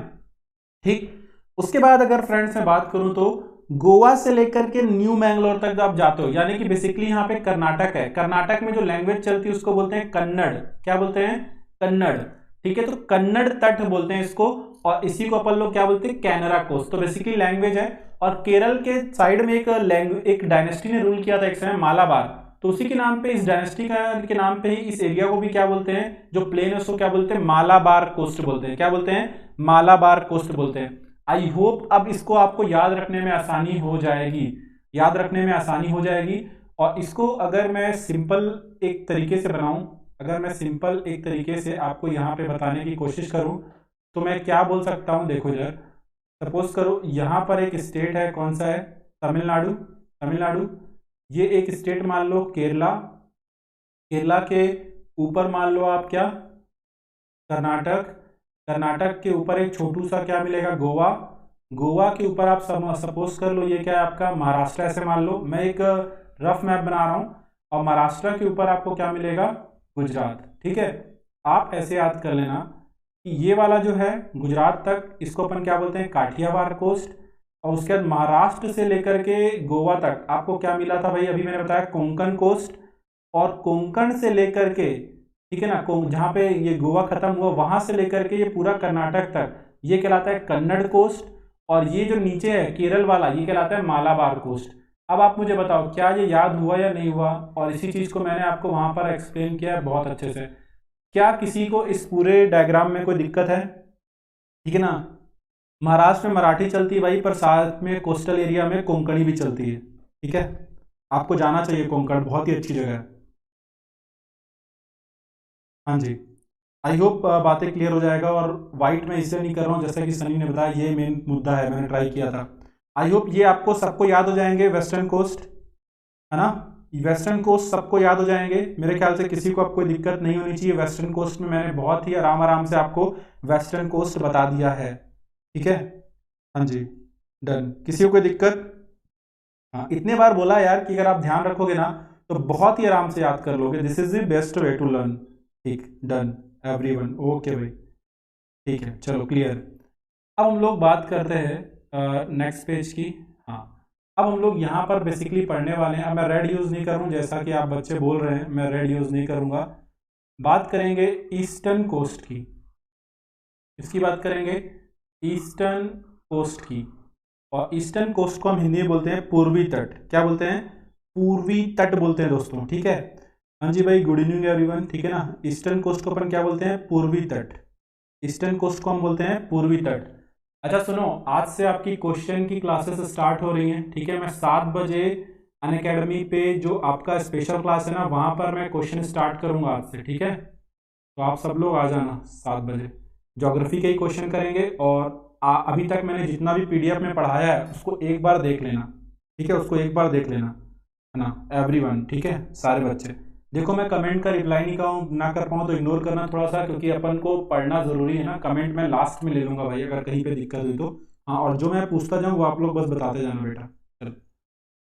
ठीक। उसके बाद अगर फ्रेंड्स मैं बात करूं तो गोवा से लेकर के न्यू मैंगलोर तक आप जाते हो, यानी कि बेसिकली यहाँ पे कर्नाटक है। कर्नाटक में जो लैंग्वेज चलती है उसको बोलते हैं कन्नड़। क्या बोलते हैं, कन्नड़। ठीक है, तो कन्नड़ तट बोलते हैं इसको, और इसी को अपन लोग क्या बोलते हैं, कैनरा कोस्ट। तो बेसिकली लैंग्वेज है। और केरल के साइड में एक डायनेस्टी ने रूल किया था एक समय, मालाबार, तो उसी के नाम पे, इस डायनेस्टी के नाम पे ही इस एरिया को भी क्या बोलते हैं, जो प्लेन है उसको क्या बोलते हैं, मालाबार कोस्ट बोलते हैं। क्या बोलते हैं, मालाबार कोस्ट बोलते हैं। आई होप अब इसको आपको याद रखने में आसानी हो जाएगी, याद रखने में आसानी हो जाएगी। और इसको अगर मैं सिंपल एक तरीके से बनाऊं, अगर मैं सिंपल एक तरीके से आपको यहाँ पे बताने की कोशिश करूं तो मैं क्या बोल सकता हूं। देखो इधर सपोज करो यहाँ पर एक स्टेट है, कौन सा है, तमिलनाडु। तमिलनाडु, ये एक स्टेट मान लो केरला, केरला के ऊपर मान लो आप क्या, कर्नाटक, कर्नाटक के ऊपर एक छोटू सा क्या मिलेगा, गोवा, गोवा के ऊपर आप सपोज कर लो ये क्या है आपका, महाराष्ट्र। ऐसे मान लो, मैं एक रफ मैप बना रहा हूँ, और महाराष्ट्र के ऊपर आपको क्या मिलेगा, गुजरात। ठीक है, आप ऐसे याद कर लेना कि ये वाला जो है गुजरात तक, इसको अपन क्या बोलते हैं, काठियावाड़ कोस्ट। और उसके बाद महाराष्ट्र से लेकर के गोवा तक आपको क्या मिला था भाई, अभी मैंने बताया कोंकण कोस्ट। और कोंकण से लेकर के, ठीक है ना, जहाँ पे ये गोवा खत्म हुआ वहां से लेकर के ये पूरा कर्नाटक तक ये कहलाता है कन्नड़ कोस्ट, और ये जो नीचे है केरल वाला ये कहलाता है मालाबार कोस्ट। अब आप मुझे बताओ क्या ये याद हुआ या नहीं हुआ, और इसी चीज़ को मैंने आपको वहाँ पर एक्सप्लेन किया है बहुत अच्छे से। क्या किसी को इस पूरे डायग्राम में कोई दिक्कत है? ठीक है ना। महाराष्ट्र में मराठी चलती है भाई, पर साथ में कोस्टल एरिया में कोंकणी भी चलती है। ठीक है, आपको जाना चाहिए कोंकण, बहुत ही अच्छी जगह है। हाँ जी, आई होप बातें क्लियर हो जाएगा। और वाइट में इसलिए नहीं कर रहा हूँ, जैसा कि सनी ने बताया ये मेन मुद्दा है, मैंने ट्राई किया था। आई होप ये आपको सबको याद हो जाएंगे वेस्टर्न कोस्ट, है ना। वेस्टर्न कोस्ट सबको याद हो जाएंगे मेरे ख्याल से, किसी को अब कोई दिक्कत नहीं होनी चाहिए। वेस्टर्न कोस्ट में मैंने बहुत ही आराम आराम से आपको वेस्टर्न कोस्ट बता दिया है। ठीक है, हाँ जी, डन। किसी को कोई दिक्कत? हाँ, इतने बार बोला यार कि अगर आप ध्यान रखोगे ना तो बहुत ही आराम से याद कर लोगे। This is the best way to learn. ठीक, डन एवरीवन, ओके भाई, ठीक है, चलो क्लियर। अब हम लोग बात करते हैं नेक्स्ट पेज की। हाँ, अब हम लोग यहाँ पर बेसिकली पढ़ने वाले हैं। अब मैं रेड यूज़ नहीं करूँ, जैसा कि आप बच्चे बोल रहे हैं, मैं रेड यूज़ नहीं करूँगा। बात करेंगे ईस्टर्न कोस्ट की। इसकी बात करेंगे ईस्टर्न कोस्ट की। और ईस्टर्न कोस्ट को हम हिंदी में बोलते हैं पूर्वी तट। क्या बोलते हैं? पूर्वी तट बोलते हैं दोस्तों। ठीक है, हाँ जी भाई, गुड इवनिंग एवरीवन। ठीक है ना, ईस्टर्न कोस्ट को अपन क्या बोलते हैं? पूर्वी तट। ईस्टर्न कोस्ट को हम बोलते हैं पूर्वी तट। अच्छा सुनो, आज से आपकी क्वेश्चन की क्लासेस स्टार्ट हो रही हैं। ठीक है, मैं 7 बजे अनअकैडमी पे जो आपका स्पेशल क्लास है ना, वहाँ पर मैं क्वेश्चन स्टार्ट करूँगा आज से। ठीक है, तो आप सब लोग आ जाना 7 बजे। ज्योग्राफी के ही क्वेश्चन करेंगे, और अभी तक मैंने जितना भी पीडीएफ में पढ़ाया है उसको एक बार देख लेना। ठीक है, उसको एक बार देख लेना, है ना एवरीवन। ठीक है, सारे बच्चे देखो, मैं कमेंट का रिप्लाई नहीं ना कर पाऊँ तो इग्नोर करना थोड़ा सा, क्योंकि अपन को पढ़ना जरूरी है ना। कमेंट मैं लास्ट में ले लूंगा भाई, अगर कहीं पे दिक्कत हुई तो। हाँ, और जो मैं पूछता जाऊँ वो आप लोग बस बताते जाना बेटा। चलो,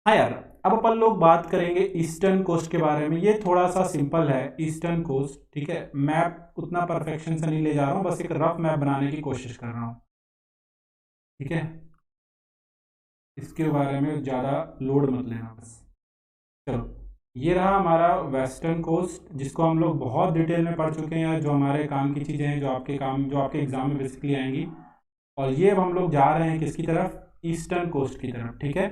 हाँ यार, अब अपन लोग बात करेंगे ईस्टर्न कोस्ट के बारे में। ये थोड़ा सा सिंपल है ईस्टर्न कोस्ट। ठीक है, मैप उतना परफेक्शन से नहीं ले जा रहा हूँ, बस एक रफ मैप बनाने की कोशिश कर रहा हूँ। ठीक है, इसके बारे में ज़्यादा लोड मत लेना बस। चलो, ये रहा हमारा वेस्टर्न कोस्ट, जिसको हम लोग बहुत डिटेल में पढ़ चुके हैं, जो हमारे काम की चीज़ें हैं, जो आपके एग्जाम में बेसिकली आएंगी। और ये अब हम लोग जा रहे हैं किसकी तरफ? ईस्टर्न कोस्ट की तरफ। ठीक है,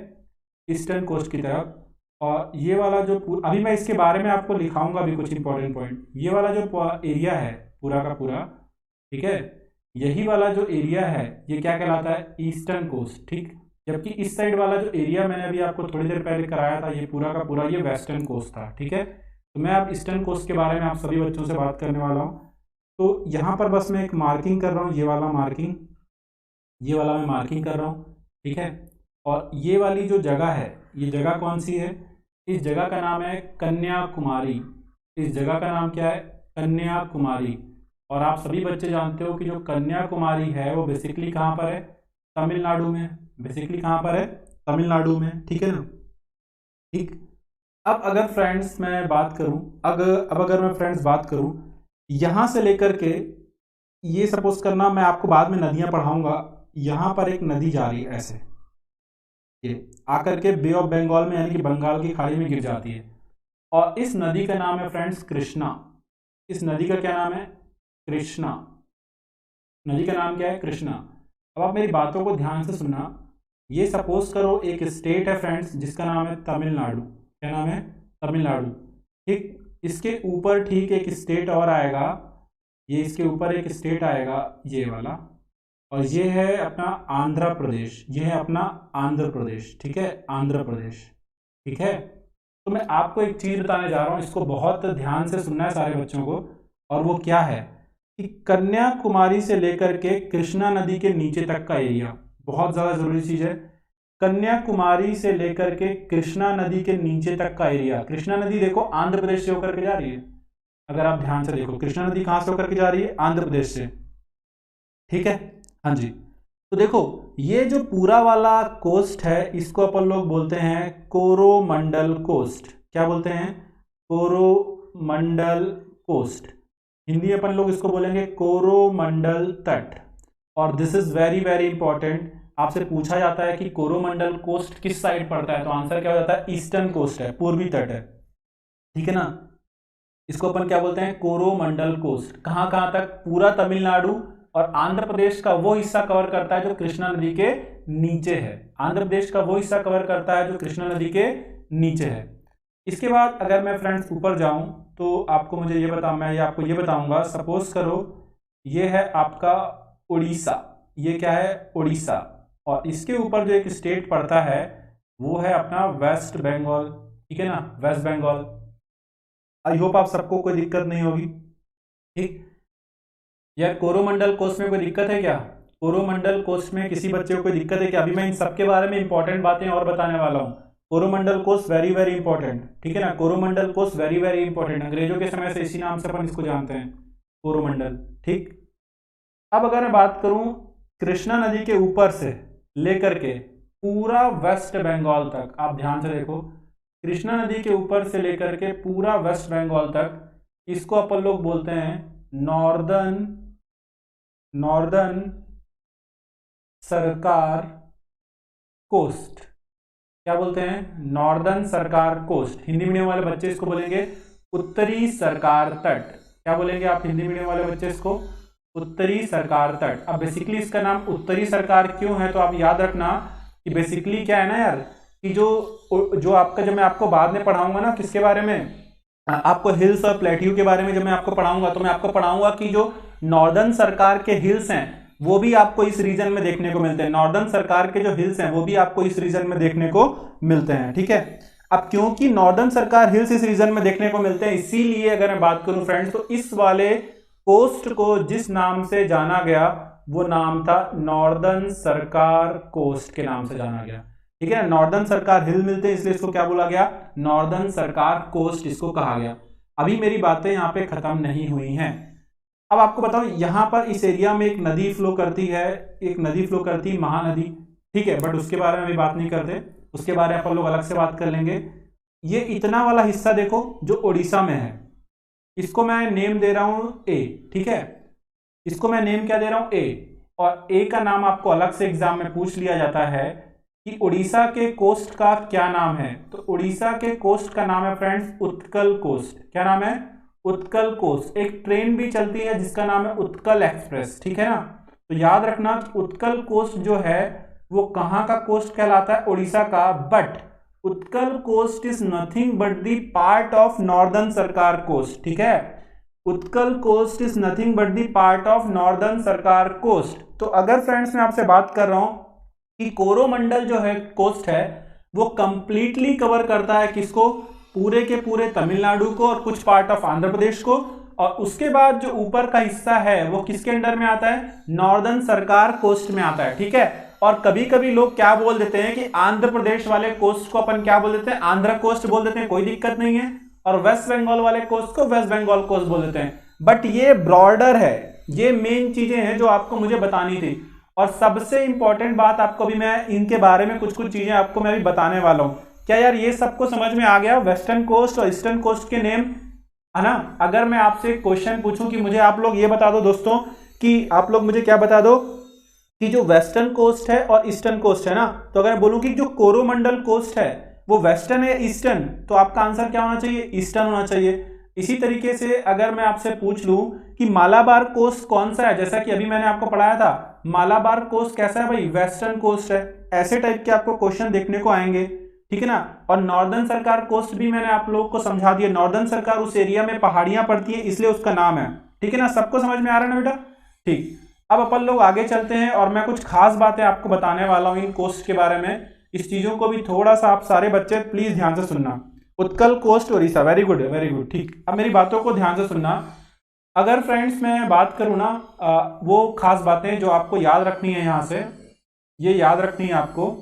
ईस्टर्न कोस्ट की तरफ। और ये वाला जो अभी मैं इसके बारे में आपको लिखाऊंगा भी कुछ इंपॉर्टेंट पॉइंट। ये वाला जो एरिया है पूरा का पूरा, ठीक है, यही वाला जो एरिया है ये क्या कहलाता है? Eastern coast. ठीक, जबकि इस साइड वाला जो एरिया मैंने अभी आपको थोड़ी देर पहले कराया था, ये पूरा का पूरा ये वेस्टर्न कोस्ट था। ठीक है, तो मैं अब ईस्टर्न कोस्ट के बारे में आप सभी बच्चों से बात करने वाला हूँ। तो यहाँ पर बस मैं एक मार्किंग कर रहा हूँ, ये वाला मार्किंग, ये वाला मैं मार्किंग कर रहा हूँ। ठीक है, और ये वाली जो जगह है, ये जगह कौन सी है? इस जगह का नाम है कन्याकुमारी। इस जगह का नाम क्या है? कन्याकुमारी। और आप सभी बच्चे जानते हो कि जो कन्याकुमारी है वो बेसिकली कहाँ पर है? तमिलनाडु में। बेसिकली कहाँ पर है? तमिलनाडु में। ठीक है ना। ठीक, अब अगर फ्रेंड्स मैं बात करूं, अब अगर मैं फ्रेंड्स बात करूं यहां से लेकर के, ये सपोज करना, मैं आपको बाद में नदियां पढ़ाऊंगा। यहां पर एक नदी जा रही है ऐसे, ये आकर के बे ऑफ बंगाल में, यानी कि बंगाल की खाड़ी में गिर जाती है। और इस नदी का नाम है फ्रेंड्स कृष्णा। इस नदी का क्या नाम है? कृष्णा। नदी का नाम क्या है? कृष्णा। अब आप मेरी बातों को ध्यान से सुनना। ये सपोज करो एक स्टेट है फ्रेंड्स जिसका नाम है तमिलनाडु। क्या नाम है? तमिलनाडु। ठीक, इसके ऊपर ठीक एक स्टेट और आएगा, ये इसके ऊपर एक स्टेट आएगा ये वाला, और ये है अपना आंध्र प्रदेश। ये है अपना आंध्र प्रदेश। ठीक है, आंध्र प्रदेश। ठीक है, तो मैं आपको एक चीज बताने जा रहा हूँ, इसको बहुत ध्यान से सुनना है सारे बच्चों को। और वो क्या है कि कन्याकुमारी से लेकर के कृष्णा नदी के नीचे तक का एरिया, बहुत ज्यादा जरूरी चीज है। कन्याकुमारी से लेकर के कृष्णा नदी के नीचे तक का एरिया। कृष्णा नदी देखो आंध्र प्रदेश से होकर के जा रही है, अगर आप ध्यान से देखो कृष्णा नदी कहां से होकर के जा रही है? आंध्र प्रदेश से। ठीक है, हाँ जी। तो देखो ये जो पूरा वाला कोस्ट है इसको अपन लोग बोलते हैं कोरोमंडल कोस्ट। क्या बोलते हैं? कोरोमंडल कोस्ट। हिंदी अपन लोग इसको बोलेंगे कोरोमंडल तट। और this is very very important, आपसे पूछा जाता है कि कोरोमंडल कोस्ट किस साइड पड़ता है, तो आंसर क्या हो जाता है? ईस्टर्न कोस्ट है, पूर्वी तट है। ठीक है ना, इसको अपन क्या बोलते हैं? कोरोमंडल कोस्ट। कहां कहां तक? पूरा तमिलनाडु और आंध्र प्रदेश का वो हिस्सा कवर करता है जो कृष्णा नदी के नीचे है। आंध्र प्रदेश का वो हिस्सा कवर करता है जो कृष्णा नदी के नीचे है। इसके बाद अगर मैं फ्रेंड्स ऊपर जाऊं तो आपको मुझे ये आपको ये बताऊंगा, सपोज करो ये है आपका उड़ीसा, ये क्या है उड़ीसा, और इसके ऊपर जो एक स्टेट पड़ता है वो है अपना वेस्ट बंगाल, ठीक है ना, वेस्ट बंगाल। आई होप आप सबको कोई दिक्कत नहीं होगी, ठीक। यार कोरोमंडल कोस्ट में कोई दिक्कत है क्या? कोरोमंडल कोस्ट में किसी बच्चे को कोई दिक्कत है क्या? अभी मैं इन सबके बारे में इंपॉर्टेंट बातें और बताने वाला हूँ। Coromandel coast very very important, ठीक है ना, Coromandel coast very very important, अंग्रेजों के समय से इसी नाम से अपन इसको जानते हैं, कोरोमंडल, ठीक। अब अगर मैं बात करूं कृष्णा नदी के ऊपर से लेकर के पूरा वेस्ट बंगाल तक, आप ध्यान से देखो, कृष्णा नदी के ऊपर से लेकर के पूरा वेस्ट बंगाल तक, इसको अपन लोग बोलते हैं नॉर्दर्न सरकार कोस्ट। क्या बोलते हैं? Northern Circar coast. Hindi medium वाले बच्चे इसको बोलेंगे उत्तरी सरकार तट। क्या बोलेंगे आप हिंदी मीडियम वाले बच्चे इसको? उत्तरी सरकार तट। अब बेसिकली इसका नाम उत्तरी सरकार क्यों है, तो आप याद रखना कि बेसिकली क्या है ना यार, कि जो आपका, जो मैं आपको बाद में पढ़ाऊंगा ना, किसके बारे में, आपको हिल्स और प्लेट्यू के बारे में जब मैं आपको पढ़ाऊंगा, तो मैं आपको पढ़ाऊंगा कि जो नॉर्दर्न सरकार के हिल्स हैं वो भी आपको इस रीजन में देखने को मिलते हैं। नॉर्दर्न सरकार के जो हिल्स हैं वो भी आपको इस रीजन में देखने को मिलते हैं, ठीक है। अब क्योंकि नॉर्दर्न सरकार हिल्स इस रीजन में देखने को मिलते हैं, इसीलिए अगर मैं बात करूं फ्रेंड्स, तो इस वाले कोस्ट को जिस नाम से जाना गया वो नाम था नॉर्दर्न सरकार कोस्ट के नाम से जाना गया, ठीक है। नॉर्दर्न सरकार हिल मिलते हैं इसलिए इसको क्या बोला गया? नॉर्दर्न सरकार कोस्ट इसको कहा गया। अभी मेरी बातें यहाँ पे खत्म नहीं हुई हैं। अब आपको बताऊं, यहाँ पर इस एरिया में एक नदी फ्लो करती है, एक नदी फ्लो करती है महानदी, ठीक है, बट उसके बारे में अभी बात नहीं करते, उसके बारे में अपन लोग अलग से बात कर लेंगे। ये इतना वाला हिस्सा देखो जो उड़ीसा में है, इसको मैं नेम दे रहा हूं ए, ठीक है, इसको मैं नेम क्या दे रहा हूं? ए। और ए का नाम आपको अलग से एग्जाम में पूछ लिया जाता है कि उड़ीसा के कोस्ट का क्या नाम है, तो उड़ीसा के कोस्ट का नाम है फ्रेंड्स उत्कल कोस्ट। क्या नाम है? उत्कल कोस्ट। एक ट्रेन भी चलती है जिसका नाम है उत्कल एक्सप्रेस, ठीक है ना। तो याद रखना कि उत्कल कोस्ट जो है वो कहां का कोस्ट कहलाता है? उड़ीसा का। But Utkal coast is nothing but the part of northern Circar coast, ठीक है। Utkal coast is nothing but the part of northern Circar coast. तो अगर फ्रेंड्स मैं आपसे बात कर रहा हूं कि कोरोमंडल जो है कोस्ट है वो कंप्लीटली कवर करता है किसको? पूरे के पूरे तमिलनाडु को और कुछ पार्ट ऑफ आंध्र प्रदेश को, और उसके बाद जो ऊपर का हिस्सा है वो किसके अंडर में आता है? नॉर्दर्न सरकार कोस्ट में आता है, ठीक है। और कभी कभी लोग क्या बोल देते हैं कि आंध्र प्रदेश वाले कोस्ट को अपन क्या बोल देते हैं? आंध्र कोस्ट बोल देते हैं, कोई दिक्कत नहीं है, और वेस्ट बंगाल वाले कोस्ट को वेस्ट बंगाल कोस्ट बोल देते हैं। बट ये ब्रॉडर है, ये मेन चीजें हैं जो आपको मुझे बतानी थी। और सबसे इंपॉर्टेंट बात आपको भी मैं इनके बारे में कुछ चीजें आपको मैं भी बताने वाला हूं। क्या यार ये सबको समझ में आ गया? वेस्टर्न कोस्ट और ईस्टर्न कोस्ट के नेम, है ना। अगर मैं आपसे क्वेश्चन पूछूं कि मुझे आप लोग ये बता दो दोस्तों, कि आप लोग मुझे क्या बता दो कि जो वेस्टर्न कोस्ट है और ईस्टर्न कोस्ट है ना, तो अगर बोलूं कि जो कोरोमंडल कोस्ट है वो वेस्टर्न है ईस्टर्न, तो आपका आंसर क्या होना चाहिए? ईस्टर्न होना चाहिए। इसी तरीके से अगर मैं आपसे पूछ लूं कि मालाबार कोस्ट कौन सा है, जैसा कि अभी मैंने आपको पढ़ाया था, मालाबार कोस्ट कैसा है भाई? वेस्टर्न कोस्ट है। ऐसे टाइप के आपको क्वेश्चन देखने को आएंगे, ठीक है ना। और नॉर्दर्न सरकार कोस्ट भी मैंने आप लोगों को समझा दिया, नॉर्दर्न सरकार उस एरिया में पहाड़ियां पड़ती है इसलिए उसका नाम है, ठीक है ना। सबको समझ में आ रहा है ना बेटा? ठीक। अब अपन लोग आगे चलते हैं और मैं कुछ खास बातें आपको बताने वाला हूं इन कोस्ट के बारे में। इस चीजों को भी थोड़ा सा आप सारे बच्चे प्लीज ध्यान से सुनना। Utkal coast Orissa, very good very good, ठीक। अब मेरी बातों को ध्यान से सुनना। अगर फ्रेंड्स मैं बात करूं ना, वो खास बातें जो आपको याद रखनी है, यहां से ये याद रखनी है आपको,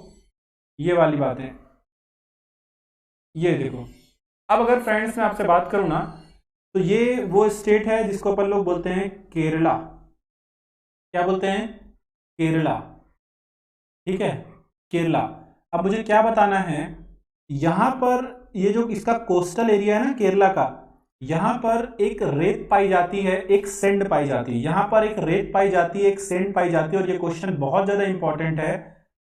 ये वाली बातें, ये देखो। अब अगर फ्रेंड्स मैं आपसे बात करूं ना, तो ये वो स्टेट है जिसको अपन लोग बोलते हैं केरला। क्या बोलते हैं? केरला, ठीक है, केरला। अब मुझे क्या बताना है, यहां पर ये जो इसका कोस्टल एरिया है ना केरला का, यहां पर एक रेत पाई जाती है, एक सेंड पाई जाती है। यहां पर एक रेत पाई जाती है, एक सेंड पाई जाती है, और ये क्वेश्चन बहुत ज्यादा इंपॉर्टेंट है।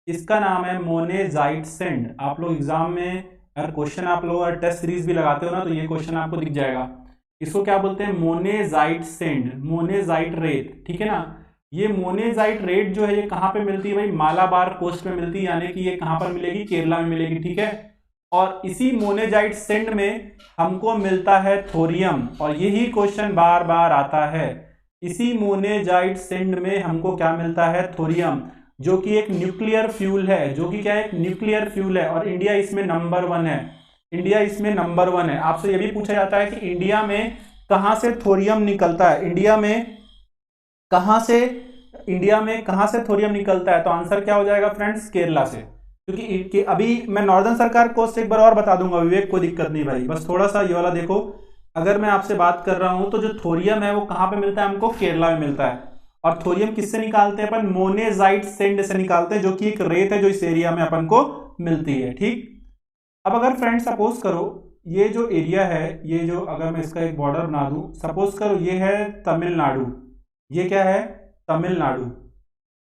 इसका नाम है मोनेजाइट सेंड। आप लोग एग्जाम में अगर क्वेश्चन आप लोग अगर टेस्ट सीरीज भी लगाते हो ना, तो ये क्वेश्चन आपको दिख जाएगा। इसको क्या बोलते हैं? मोनेजाइट सेंड, मोनेजाइट रेत, ठीक है ना। ये मोनेजाइट रेड जो है ये कहाँ पे मिलती है भाई, मालाबार कोस्ट में मिलती है, यानी कि ये कहाँ पर मिलेगी, केरला में मिलेगी, ठीक है। और इसी मोनेजाइट सेंड में हमको मिलता है थोरियम, और यही क्वेश्चन बार बार आता है, इसी मोनेजाइट सेंड में हमको क्या मिलता है, थोरियम, जो कि एक न्यूक्लियर फ्यूल है, जो कि क्या है, एक न्यूक्लियर फ्यूल है, और इंडिया इसमें नंबर 1 है, इंडिया इसमें नंबर 1 है। आपसे यह भी पूछा जाता है कि इंडिया में कहां से थोरियम निकलता है, इंडिया में कहां से, इंडिया में कहां से थोरियम निकलता है, तो आंसर क्या हो जाएगा फ्रेंड्स, केरला से। क्योंकि अभी मैं नॉर्दर्न सरकार कोस्ट एक बार और बता दूंगा विवेक, कोई दिक्कत नहीं भाई, बस थोड़ा सा ये वाला देखो। अगर मैं आपसे बात कर रहा हूं तो जो थोरियम है वो कहां पे मिलता है, हमको केरला में मिलता है। और थोरियम किससे निकालते हैं अपन, मोनेजाइट सेंड से निकालते हैं, जो कि एक रेत है जो इस एरिया में अपन को मिलती है, ठीक। अब अगर फ्रेंड सपोज करो ये जो एरिया है, ये जो, अगर मैं इसका एक बॉर्डर बना दूं, सपोज करो ये है तमिलनाडु, ये क्या है, तमिलनाडु,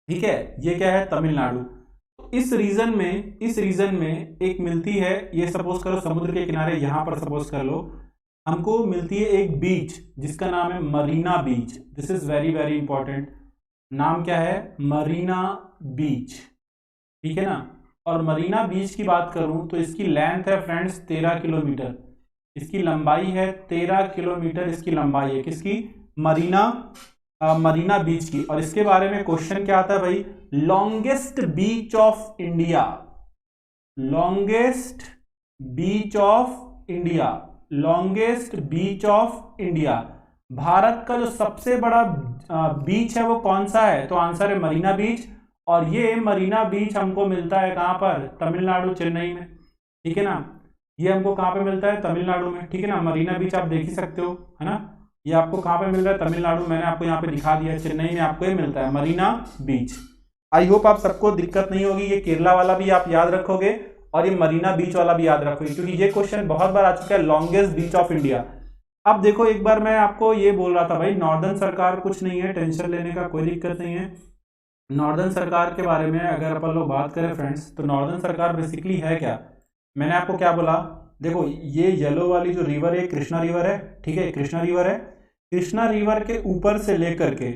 ठीक है, ये क्या है, तमिलनाडु। तो इस रीजन में एक मिलती है, ये सपोज करो समुद्र के किनारे यहां पर सपोज कर लो, हमको मिलती है एक बीच जिसका नाम है Marina beach, this is very very important, नाम क्या है, मरीना बीच, ठीक है ना। और मरीना बीच की बात करूं तो इसकी लेंथ है फ्रेंड्स 13 किलोमीटर, इसकी लंबाई है 13 किलोमीटर, इसकी लंबाई है किसकी, मरीना मरीना बीच की। और इसके बारे में क्वेश्चन क्या आता है भाई, longest beach of India, longest beach of India, longest beach of India, Bharat का जो सबसे बड़ा बीच है वो कौन सा है, तो आंसर है मरीना बीच। और ये मरीना बीच हमको मिलता है कहां पर, तमिलनाडु, चेन्नई में, ठीक है ना। ये हमको कहां पे मिलता है, तमिलनाडु में, ठीक है ना। मरीना बीच आप देख ही सकते हो, है ना, ये आपको कहां पे मिल रहा है, तमिलनाडु, मैंने आपको यहाँ पे दिखा दिया, चेन्नई में आपको ये मिलता है मरीना बीच। आई होप आप सबको दिक्कत नहीं होगी, ये केरला वाला भी आप याद रखोगे और ये मरीना बीच वाला भी याद रखोगे, क्योंकि ये क्वेश्चन बहुत बार आ चुका है, लॉन्गेस्ट बीच ऑफ इंडिया। अब देखो एक बार मैं आपको ये बोल रहा था भाई, नॉर्दर्न सरकार कुछ नहीं है, टेंशन लेने का कोई दिक्कत नहीं है। नॉर्दर्न सरकार के बारे में अगर अपन लोग बात करें फ्रेंड्स, तो नॉर्दर्न सरकार बेसिकली है क्या, मैंने आपको क्या बोला, देखो ये येलो वाली जो रिवर है कृष्णा रिवर है, ठीक है, कृष्णा रिवर है, कृष्णा रिवर के ऊपर से लेकर के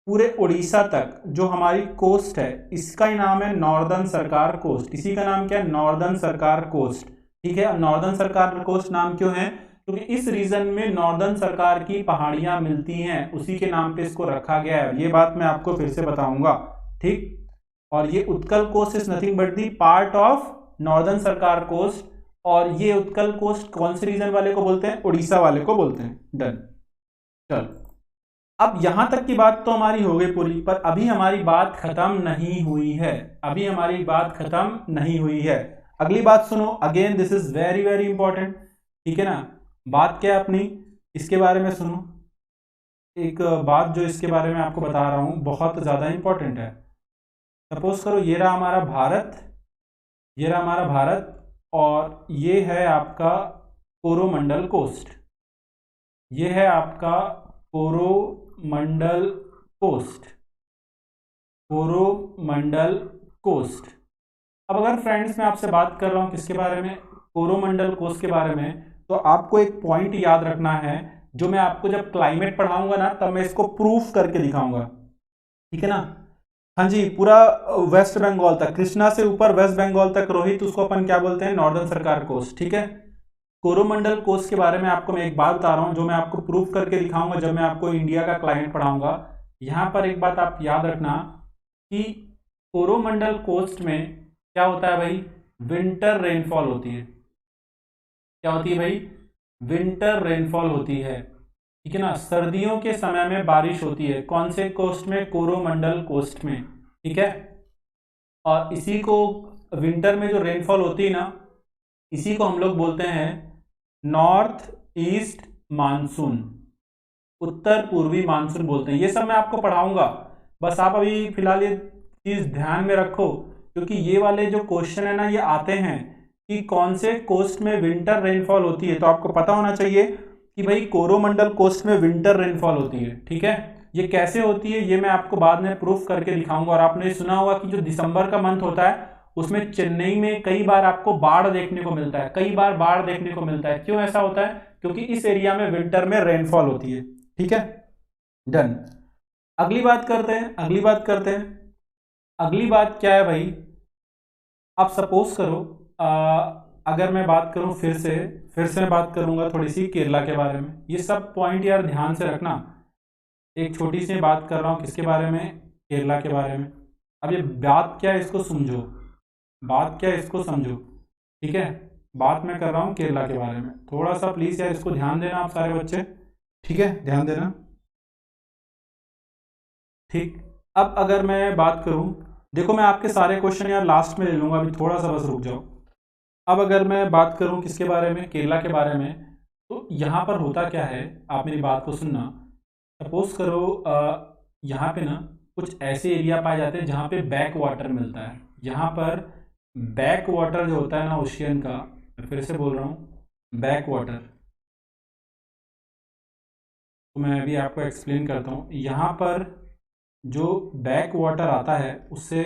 पूरे उड़ीसा तक जो हमारी कोस्ट है, इसका ही नाम है नॉर्दर्न सरकार कोस्ट, इसी का नाम क्या है, नॉर्दर्न सरकार कोस्ट, ठीक है। नॉर्दर्न सरकार कोस्ट नाम क्यों है, क्योंकि इस रीजन में नॉर्दर्न सरकार की पहाड़ियां मिलती हैं, उसी के नाम पे इसको रखा गया है, ये बात मैं आपको फिर से बताऊंगा, ठीक। और ये Utkal coast is nothing but the part of northern Circar coast, और ये उत्कल कोस्ट कौन से रीजन वाले को बोलते हैं, उड़ीसा वाले को बोलते हैं, डन। चल अब यहां तक की बात तो हमारी हो गई पूरी, पर अभी हमारी बात खत्म नहीं हुई है, अभी हमारी बात खत्म नहीं हुई है। अगली बात सुनो, again this is very very important, ठीक है ना। बात क्या है अपनी, इसके बारे में सुनो, एक बात जो इसके बारे में आपको बता रहा हूं बहुत ज्यादा इंपॉर्टेंट है। सपोज करो ये रहा हमारा भारत, ये रहा हमारा भारत, और ये है आपका कोरोमंडल कोस्ट, ये है आपका कोरोमंडल कोस्ट, कोरोमंडल कोस्ट। अब अगर फ्रेंड्स मैं आपसे बात कर रहा हूं किसके बारे में, कोरोमंडल कोस्ट के बारे में, तो आपको एक पॉइंट याद रखना है, जो मैं आपको जब क्लाइमेट पढ़ाऊंगा ना तब मैं इसको प्रूफ करके दिखाऊंगा, ठीक है ना। हाँ जी, पूरा वेस्ट बंगाल तक, कृष्णा से ऊपर वेस्ट बंगाल तक रोहित, उसको अपन क्या बोलते हैं, नॉर्दर्न सरकार कोस्ट, ठीक है। कोरोमंडल कोस्ट के बारे में आपको मैं एक बात बता रहा हूं, जो मैं आपको प्रूफ करके दिखाऊंगा जब मैं आपको इंडिया का क्लाइमेट पढ़ाऊंगा। यहां पर एक बात आप याद रखना कि कोरोमंडल कोस्ट में क्या होता है भाई, विंटर रेनफॉल होती है, क्या होती है भाई, विंटर रेनफॉल होती है, ठीक है ना। सर्दियों के समय में बारिश होती है, कौन से कोस्ट में, कोरोमंडल कोस्ट में, ठीक है। और इसी को विंटर में जो रेनफॉल होती है ना, इसी को हम लोग बोलते हैं नॉर्थ ईस्ट मानसून, उत्तर पूर्वी मानसून बोलते हैं। ये सब मैं आपको पढ़ाऊंगा, बस आप अभी फिलहाल ये चीज ध्यान में रखो, क्योंकि ये वाले जो क्वेश्चन है ना ये आते हैं कि कौन से कोस्ट में विंटर रेनफॉल होती है, तो आपको पता होना चाहिए कि भाई कोरोमंडल कोस्ट में विंटर रेनफॉल होती है, ठीक है। ये कैसे होती है ये मैं आपको बाद में प्रूफ करके दिखाऊंगा। और आपने सुना होगा कि जो दिसंबर का मंथ होता है उसमें चेन्नई में कई बार आपको बाढ़ देखने को मिलता है, कई बार बाढ़ देखने को मिलता है। क्यों ऐसा होता है, क्योंकि इस एरिया में विंटर में रेनफॉल होती है, ठीक है, डन। अगली बात करते हैं, अगली बात क्या है भाई, आप सपोज करो अगर मैं बात करूं फिर से मैं बात करूंगा थोड़ी सी केरला के बारे में। ये सब पॉइंट यार ध्यान से रखना। एक छोटी सी बात कर रहा हूँ किसके बारे में, केरला के बारे में। अब ये बात क्या है इसको समझो, ठीक है। बात मैं कर रहा हूँ केरला के बारे में, थोड़ा सा प्लीज यार इसको ध्यान देना आप सारे बच्चे, ठीक है, ध्यान देना। ठीक, अब अगर मैं बात करूं, देखो मैं आपके सारे क्वेश्चन यार लास्ट में ले लूंगा, अभी थोड़ा सा बस रुक जाओ। अब अगर मैं बात करूं किसके बारे में, केरला के बारे में, तो यहाँ पर होता क्या है, आप मेरी बात को सुनना। सपोज करो यहाँ पे ना कुछ ऐसे एरिया पाए जाते हैं जहाँ पे बैक वाटर मिलता है। यहाँ पर बैक वाटर जो होता है ना ओशियन का, मैं फिर से बोल रहा हूँ, बैक वाटर, तो मैं अभी आपको एक्सप्लेन करता हूँ। यहाँ पर जो बैक वाटर आता है उससे,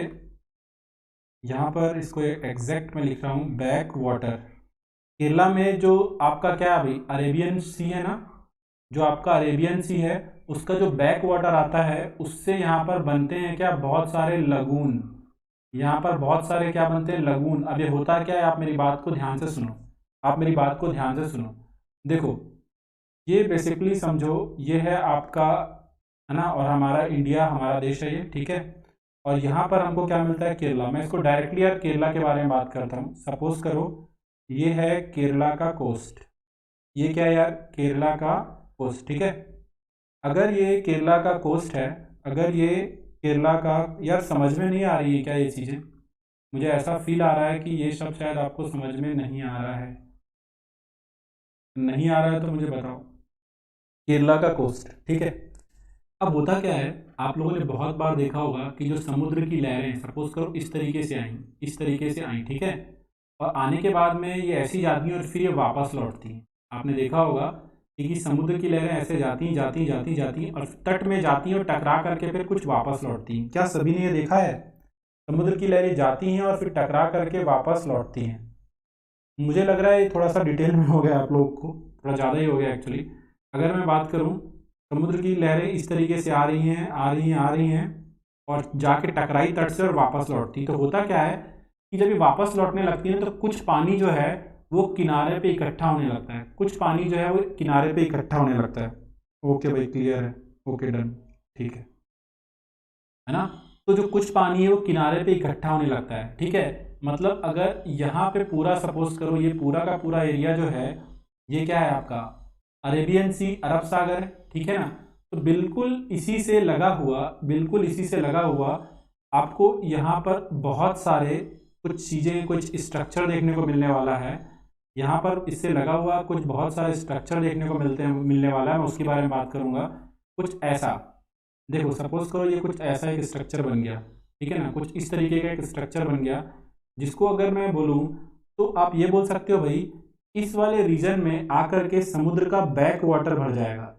यहाँ पर इसको एग्जैक्ट में लिख रहा हूँ, बैक वाटर। केरला में जो आपका क्या है अभी अरेबियन सी है ना, जो आपका अरेबियन सी है उसका जो बैक वाटर आता है उससे यहाँ पर बनते हैं क्या, बहुत सारे लगून। यहाँ पर बहुत सारे क्या बनते हैं, लगून। अब ये होता क्या है, आप मेरी बात को ध्यान से सुनो, देखो ये बेसिकली समझो, ये है आपका, है ना, और हमारा इंडिया, हमारा देश है ये, ठीक है। और यहाँ पर हमको क्या मिलता है, केरला। मैं इसको डायरेक्टली यार केरला के बारे में बात करता हूँ। सपोज करो ये है केरला का कोस्ट, ये क्या है यार, केरला का कोस्ट, ठीक है। अगर ये केरला का कोस्ट है, अगर ये केरला का, यार समझ में नहीं आ रही है क्या ये चीज़ें, मुझे ऐसा फील आ रहा है कि ये सब शायद आपको समझ में नहीं आ रहा है। नहीं आ रहा है तो मुझे बताओ। केरला का कोस्ट, ठीक है। अब होता क्या है, आप लोगों ने बहुत बार देखा होगा कि जो समुद्र की लहरें सपोज करो इस तरीके से आई, ठीक है, और आने के बाद में ये ऐसी जाती हैं और फिर ये वापस लौटती हैं। आपने देखा होगा कि समुद्र की लहरें ऐसे जाती और तट में जाती हैं और टकरा करके फिर कुछ वापस लौटती हैं। क्या सभी ने ये देखा है, समुद्र की लहरें जाती हैं और फिर टकरा करके वापस लौटती हैं। मुझे लग रहा है ये थोड़ा सा डिटेल में हो गया आप लोग को, थोड़ा ज़्यादा ही हो गया एक्चुअली। अगर मैं बात करूँ, समुद्र की लहरें इस तरीके से आ रही हैं और जाके टकराई तट से और वापस लौटती। तो होता क्या है कि जब ये वापस लौटने लगती है तो कुछ पानी जो है वो किनारे पे इकट्ठा होने लगता है, ओके भाई, क्लियर है, ओके डन, ठीक है ना। तो जो कुछ पानी है वो किनारे पे इकट्ठा होने लगता है, ठीक है। मतलब अगर यहाँ पे पूरा सपोज करो ये पूरा का पूरा एरिया जो है ये क्या है आपका अरेबियन सी, अरब सागर है, ठीक है ना। तो बिल्कुल इसी से लगा हुआ आपको यहाँ पर बहुत सारे कुछ चीज़ें, कुछ स्ट्रक्चर देखने को मिलने वाला है। यहाँ पर इससे लगा हुआ कुछ बहुत सारे स्ट्रक्चर देखने को मिलने वाला है, मैं उसके बारे में बात करूँगा। कुछ ऐसा देखो, सपोज करो ये कुछ ऐसा एक स्ट्रक्चर बन गया, ठीक है ना, कुछ इस तरीके का एक स्ट्रक्चर बन गया, जिसको अगर मैं बोलूँ तो आप ये बोल सकते हो भाई इस वाले रीजन में आकर के समुद्र का बैक वाटर भर जाएगा,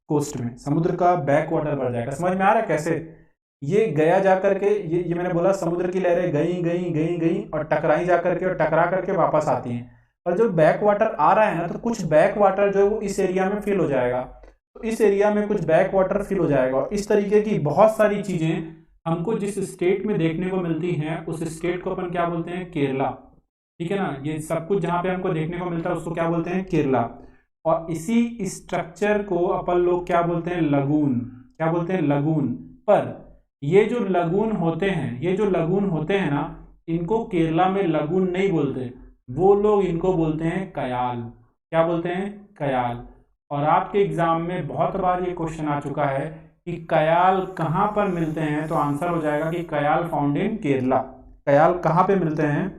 कोस्ट में समुद्र का बैक वाटर भर जाएगा। समझ में आ रहा है कैसे ये गया जा करके, ये मैंने बोला समुद्र की लहरें गई और टकराई जा करके और टकरा करके वापस आती हैं। और जो बैक वाटर आ रहा है ना, तो कुछ बैक वाटर जो है वो इस एरिया में फिल हो जाएगा, तो इस एरिया में कुछ बैक वाटर फिल हो जाएगा। और इस तरीके की बहुत सारी चीजें हमको जिस स्टेट में देखने को मिलती हैं उस स्टेट को अपन क्या बोलते हैं, केरला, ठीक है ना। ये सब कुछ जहाँ पे हमको देखने को मिलता है उसको क्या बोलते हैं, केरला। और इसी स्ट्रक्चर को अपन लोग क्या बोलते हैं, लगून। पर ये जो लगून होते हैं ना, इनको केरला में लगून नहीं बोलते, वो लोग इनको बोलते हैं कयाल। क्या बोलते हैं, कयाल। और आपके एग्जाम में बहुत बार ये क्वेश्चन आ चुका है कि कयाल कहाँ पर मिलते हैं, तो आंसर हो जाएगा कि कयाल फाउंड इन केरला। कयाल कहाँ पे मिलते हैं,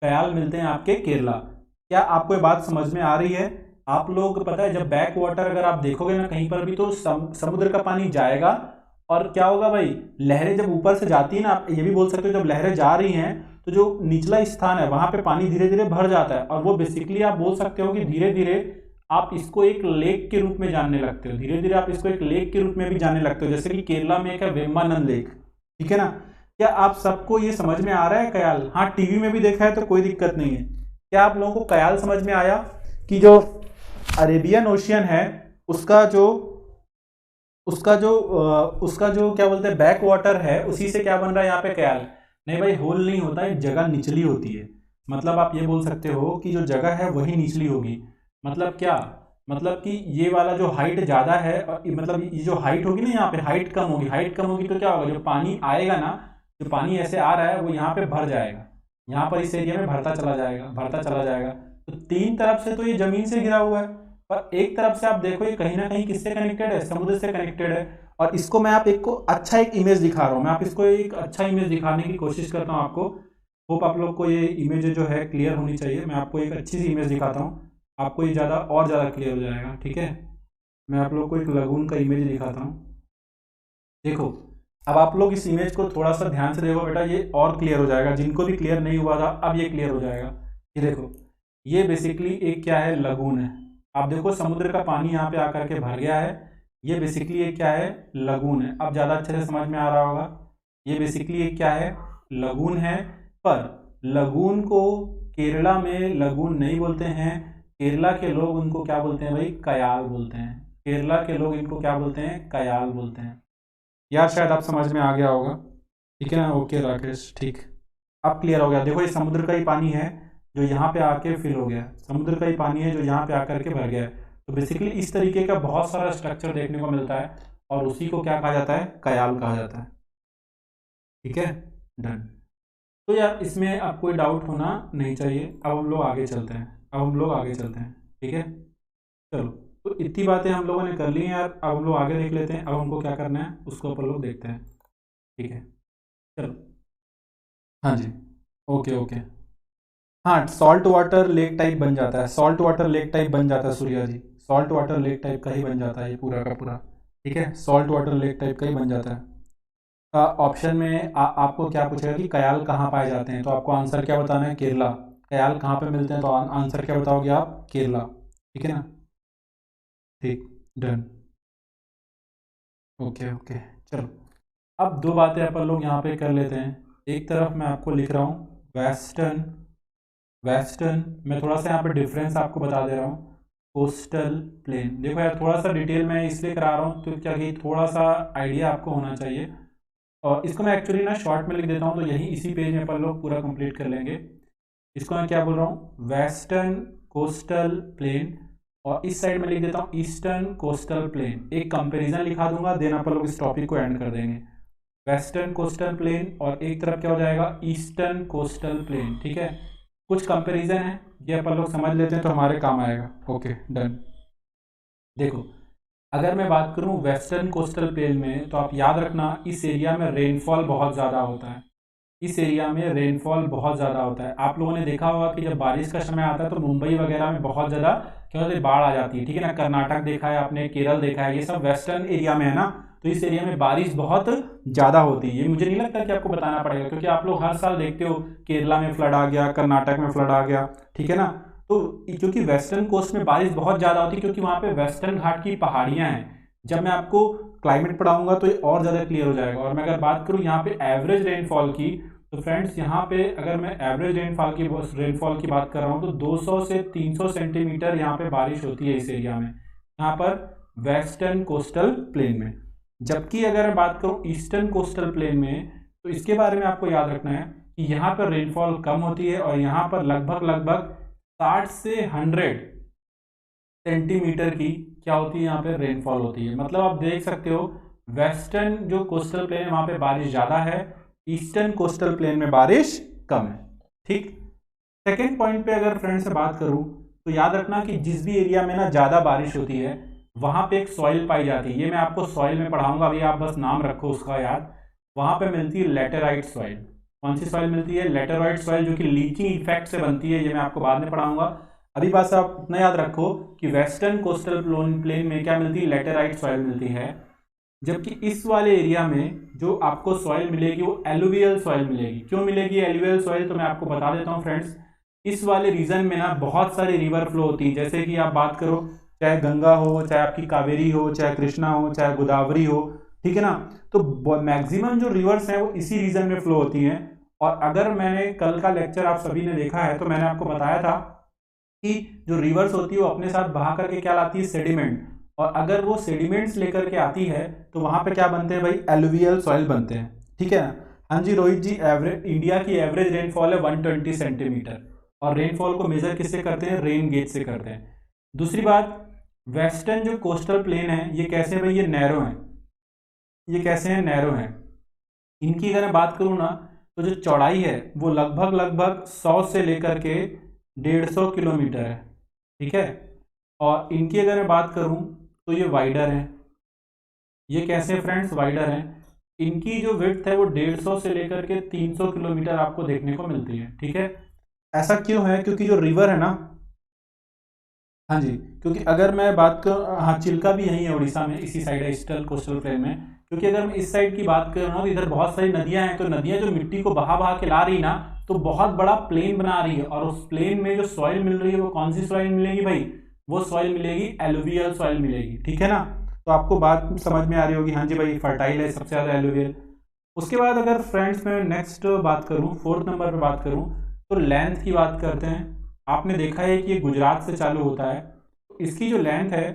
कयाल मिलते हैं आपके केरला। क्या आपको ये बात समझ में आ रही है। आप लोग पता है जब बैक वाटर अगर आप देखोगे ना कहीं पर भी, तो समुद्र का पानी जाएगा और क्या होगा भाई, लहरें जब ऊपर से जाती है ना, आप ये भी बोल सकते हो जब लहरें जा रही हैं तो जो निचला स्थान है वहां पे पानी धीरे धीरे भर जाता है। और वो बेसिकली आप बोल सकते हो कि धीरे धीरे आप इसको एक लेक के रूप में जानने लगते हो, भी जानने लगते हो। जैसे कि केरला में एक है वेम्बानंद लेक, ठीक है ना। क्या आप सबको ये समझ में आ रहा है कयाल, हाँ टीवी में भी देखा है तो कोई दिक्कत नहीं है। क्या आप लोगों को कयाल समझ में आया कि जो अरेबियन ओशियन है उसका जो क्या बोलते हैं बैक वाटर है, उसी से क्या बन रहा है यहाँ पे कैल। नहीं भाई, होल नहीं होता है, जगह निचली होती है। मतलब आप ये बोल सकते हो कि जो जगह है वही निचली होगी। मतलब क्या, मतलब कि ये वाला जो हाइट ज्यादा है, मतलब ये जो हाइट होगी ना, यहाँ पे हाइट कम होगी। हाइट कम होगी तो क्या होगा, जो पानी आएगा ना, जो पानी ऐसे आ रहा है वो यहाँ पे भर जाएगा, यहाँ पर इस एरिया में भरता चला जाएगा, भरता चला जाएगा। तो तीन तरफ से तो ये जमीन से घिरा हुआ है, पर एक तरफ से आप देखो ये कहीं ना कहीं किससे कनेक्टेड है, समुद्र से कनेक्टेड है। और इसको मैं आप एक को अच्छा एक इमेज दिखा रहा हूँ, मैं आप इसको एक अच्छा इमेज दिखाने की कोशिश करता हूँ आपको। होप आप लोग को ये इमेज जो है क्लियर होनी चाहिए। मैं आपको एक अच्छी सी इमेज दिखाता हूँ, आपको ये ज़्यादा और ज़्यादा क्लियर हो जाएगा। ठीक है, मैं आप लोग को एक लगून का इमेज दिखाता हूँ। देखो, अब आप लोग इस इमेज को थोड़ा सा ध्यान से देखो बेटा, ये और क्लियर हो जाएगा। जिनको भी क्लियर नहीं हुआ था अब ये क्लियर हो जाएगा। ये देखो, ये बेसिकली एक क्या है, लगून है। आप देखो समुद्र का पानी यहाँ पे आकर के भर गया है, ये बेसिकली एक क्या है, लगून है। अब ज़्यादा अच्छे से समझ में आ रहा होगा, ये बेसिकली एक क्या है, लगून है। पर लगून को केरला में लगून नहीं बोलते हैं, केरला के लोग उनको क्या बोलते हैं भाई, कयाल बोलते हैं। केरला के लोग इनको क्या बोलते हैं, कयाल बोलते हैं। यार शायद आप समझ में आ गया होगा, ठीक है ना। ओके राकेश, ठीक, अब क्लियर हो गया। देखो ये समुद्र का ही पानी है जो यहाँ पे आके फिल हो गया, समुद्र का ही पानी है जो यहाँ पे आकर के भर गया है। तो बेसिकली इस तरीके का बहुत सारा स्ट्रक्चर देखने को मिलता है, और उसी को क्या कहा जाता है, कयाल कहा जाता है। ठीक है, डन। तो यार इसमें अब कोई डाउट होना नहीं चाहिए। अब हम लोग आगे चलते हैं, अब हम लोग आगे चलते हैं। ठीक है, चलो, तो इतनी बातें हम लोगों ने कर ली हैं यार। अब हम लोग आगे देख लेते हैं, अब हमको क्या करना है उसको अपन लोग देखते हैं। ठीक है, चलो, हाँ जी, ओके ओके। हाँ, सॉल्ट वाटर लेक टाइप बन जाता है, सॉल्ट वाटर लेक टाइप बन जाता है सूर्या जी, सॉल्ट वाटर लेक टाइप का ही बन जाता है ये पूरा का पूरा। ठीक है, सॉल्ट वाटर लेक टाइप का ही बन जाता है। ऑप्शन में आपको क्या पूछेगा कि कयाल कहाँ पाए जाते हैं, तो आपको आंसर क्या बताना है, केरला। कयाल कहाँ पे मिलते हैं, तो आंसर क्या बताओगे आप, केरला। ठीक है ना, ठीक, डन, ओके ओके। चलो, अब दो बातें अपन लोग यहाँ पे कर लेते हैं। एक तरफ मैं आपको लिख रहा हूँ वेस्टर्न, वेस्टर्न मैं थोड़ा सा यहाँ पे डिफरेंस आपको बता दे रहा हूँ, कोस्टल प्लेन। देखो यार थोड़ा सा डिटेल मैं इसलिए करा रहा हूँ तो क्या कि थोड़ा सा आइडिया आपको होना चाहिए। और इसको मैं एक्चुअली ना शॉर्ट में लिख देता हूँ, तो यही इसी पेज में अपन लोग पूरा कंप्लीट कर लेंगे। इसको मैं क्या बोल रहा हूँ, वेस्टर्न कोस्टल प्लेन, और इस साइड में लिख देता हूँ ईस्टर्न कोस्टल प्लेन। एक कंपैरिजन लिखा दूंगा, देन अपन लोग इस टॉपिक को एंड कर देंगे। वेस्टर्न कोस्टल प्लेन और एक तरफ क्या हो जाएगा, ईस्टर्न कोस्टल प्लेन। ठीक है, कुछ कंपैरिजन है, ये अपन लोग समझ लेते हैं तो हमारे काम आएगा। Okay, done. देखो, अगर मैं बात करूं वेस्टर्न कोस्टल प्लेन में, तो आप याद रखना इस एरिया में रेनफॉल बहुत ज़्यादा होता है, इस एरिया में रेनफॉल बहुत ज़्यादा होता है। आप लोगों ने देखा होगा कि जब बारिश का समय आता है तो मुंबई वगैरह में बहुत ज़्यादा क्या होता है, बाढ़ आ जाती है। ठीक है ना, कर्नाटक देखा है आपने, केरल देखा है, ये सब वेस्टर्न एरिया में है ना। तो इस एरिया में बारिश बहुत ज़्यादा होती है, ये मुझे नहीं लगता कि आपको बताना पड़ेगा, क्योंकि आप लोग हर साल देखते हो केरला में फ्लड आ गया, कर्नाटक में फ्लड आ गया। ठीक है ना, तो क्योंकि वेस्टर्न कोस्ट में बारिश बहुत ज़्यादा होती है, क्योंकि वहाँ पे वेस्टर्न घाट की पहाड़ियाँ हैं। जब मैं आपको क्लाइमेट पढ़ाऊंगा तो ये और ज़्यादा क्लियर हो जाएगा। और मैं अगर बात करूँ यहाँ पे एवरेज रेनफॉल की, तो फ्रेंड्स यहाँ पे अगर मैं एवरेज रेनफॉल की बात कर रहा हूँ तो 200 से 300 सेंटीमीटर यहाँ पे बारिश होती है इस एरिया में, यहाँ पर वेस्टर्न कोस्टल प्लेन में। जबकि अगर मैं बात करूँ ईस्टर्न कोस्टल प्लेन में, तो इसके बारे में आपको याद रखना है कि यहाँ पर रेनफॉल कम होती है, और यहाँ पर लगभग लगभग 60 से 100 सेंटीमीटर की क्या होती है, यहाँ पे रेनफॉल होती है। मतलब आप देख सकते हो वेस्टर्न जो कोस्टल प्लेन है वहाँ पे बारिश ज़्यादा है, ईस्टर्न कोस्टल प्लेन में बारिश कम है। ठीक, सेकेंड पॉइंट पे अगर फ्रेंड से बात करूं, तो याद रखना कि जिस भी एरिया में ना ज़्यादा बारिश होती है वहाँ पे एक सॉइल पाई जाती है। ये मैं आपको सॉइल में पढ़ाऊंगा, अभी आप बस नाम रखो उसका याद। वहाँ पे मिलती है लेटेराइट सॉइल। कौन सी सॉइल मिलती है, लेटेराइट सॉइल, जो कि लीचिंग इफेक्ट से बनती है। ये मैं आपको बाद में पढ़ाऊंगा। अभी बस आप इतना याद रखो कि वेस्टर्न कोस्टल प्लेन में क्या मिलती है, लेटेराइट सॉइल मिलती है। जबकि इस वाले एरिया में जो आपको सॉइल मिलेगी वो एलुवियल सॉइल मिलेगी। क्यों मिलेगी एलुवियल सॉइल, तो मैं आपको बता देता हूँ फ्रेंड्स। इस वाले रीजन में ना बहुत सारी रिवर फ्लो होती है, जैसे कि आप बात करो चाहे गंगा हो, चाहे आपकी कावेरी हो, चाहे कृष्णा हो, चाहे गोदावरी हो। ठीक है ना, तो मैक्सिमम जो रिवर्स हैं वो इसी रीजन में फ्लो होती हैं। और अगर मैंने कल का लेक्चर आप सभी ने देखा है तो मैंने आपको बताया था कि जो रिवर्स होती है वो अपने साथ बहा करके क्या लाती है, सेडिमेंट, और अगर वो सेडिमेंट्स लेकर के आती है तो वहां पे क्या बनते हैं भाई, एलुवियल सॉइल बनते हैं, ठीक है ना। हाँ जी रोहित जी, एवरेज इंडिया की एवरेज रेनफॉल है 120 सेंटीमीटर, और रेनफॉल को मेजर किससे करते हैं, रेन गेज से करते हैं। दूसरी बात, वेस्टर्न जो कोस्टल प्लेन है ये कैसे हैं भाई, ये नैरो हैं, ये कैसे हैं, नैरो हैं। इनकी अगर मैं बात करूँ ना, तो जो चौड़ाई है वो लगभग लगभग 100 से लेकर के 150 किलोमीटर है, ठीक है। और इनकी अगर मैं बात करूँ तो ये वाइडर हैं, ये कैसे फ्रेंड्स, वाइडर हैं। इनकी जो विड्थ है वो 150 से लेकर के 300 किलोमीटर आपको देखने को मिलती है, ठीक है। ऐसा क्यों है, क्योंकि जो रिवर है ना, हाँ जी, क्योंकि अगर मैं बात कर, हाँ चिल्का भी यहीं है उड़ीसा में, इसी साइड है, ईस्टर्न कोस्टल प्लेन में। क्योंकि अगर मैं इस साइड की बात कर रहा हूँ तो इधर बहुत सारी नदियां हैं, तो नदियां जो मिट्टी को बहा बहा के ला रही ना, तो बहुत बड़ा प्लेन बना रही है, और उस प्लेन में जो सॉइल मिल रही है वो कौन सी सॉइल मिलेगी भाई, वो सॉइल मिलेगी, एलुवियल सॉइल मिलेगी, ठीक है ना। तो आपको बात समझ में आ रही होगी, हाँ जी भाई फर्टाइल है सबसे ज्यादा एलुवियल। उसके बाद अगर फ्रेंड्स मैं नेक्स्ट बात करूँ, फोर्थ नंबर पे बात करूँ, तो लेंथ की बात करते हैं। आपने देखा है कि ये गुजरात से चालू होता है, तो इसकी जो लेंथ है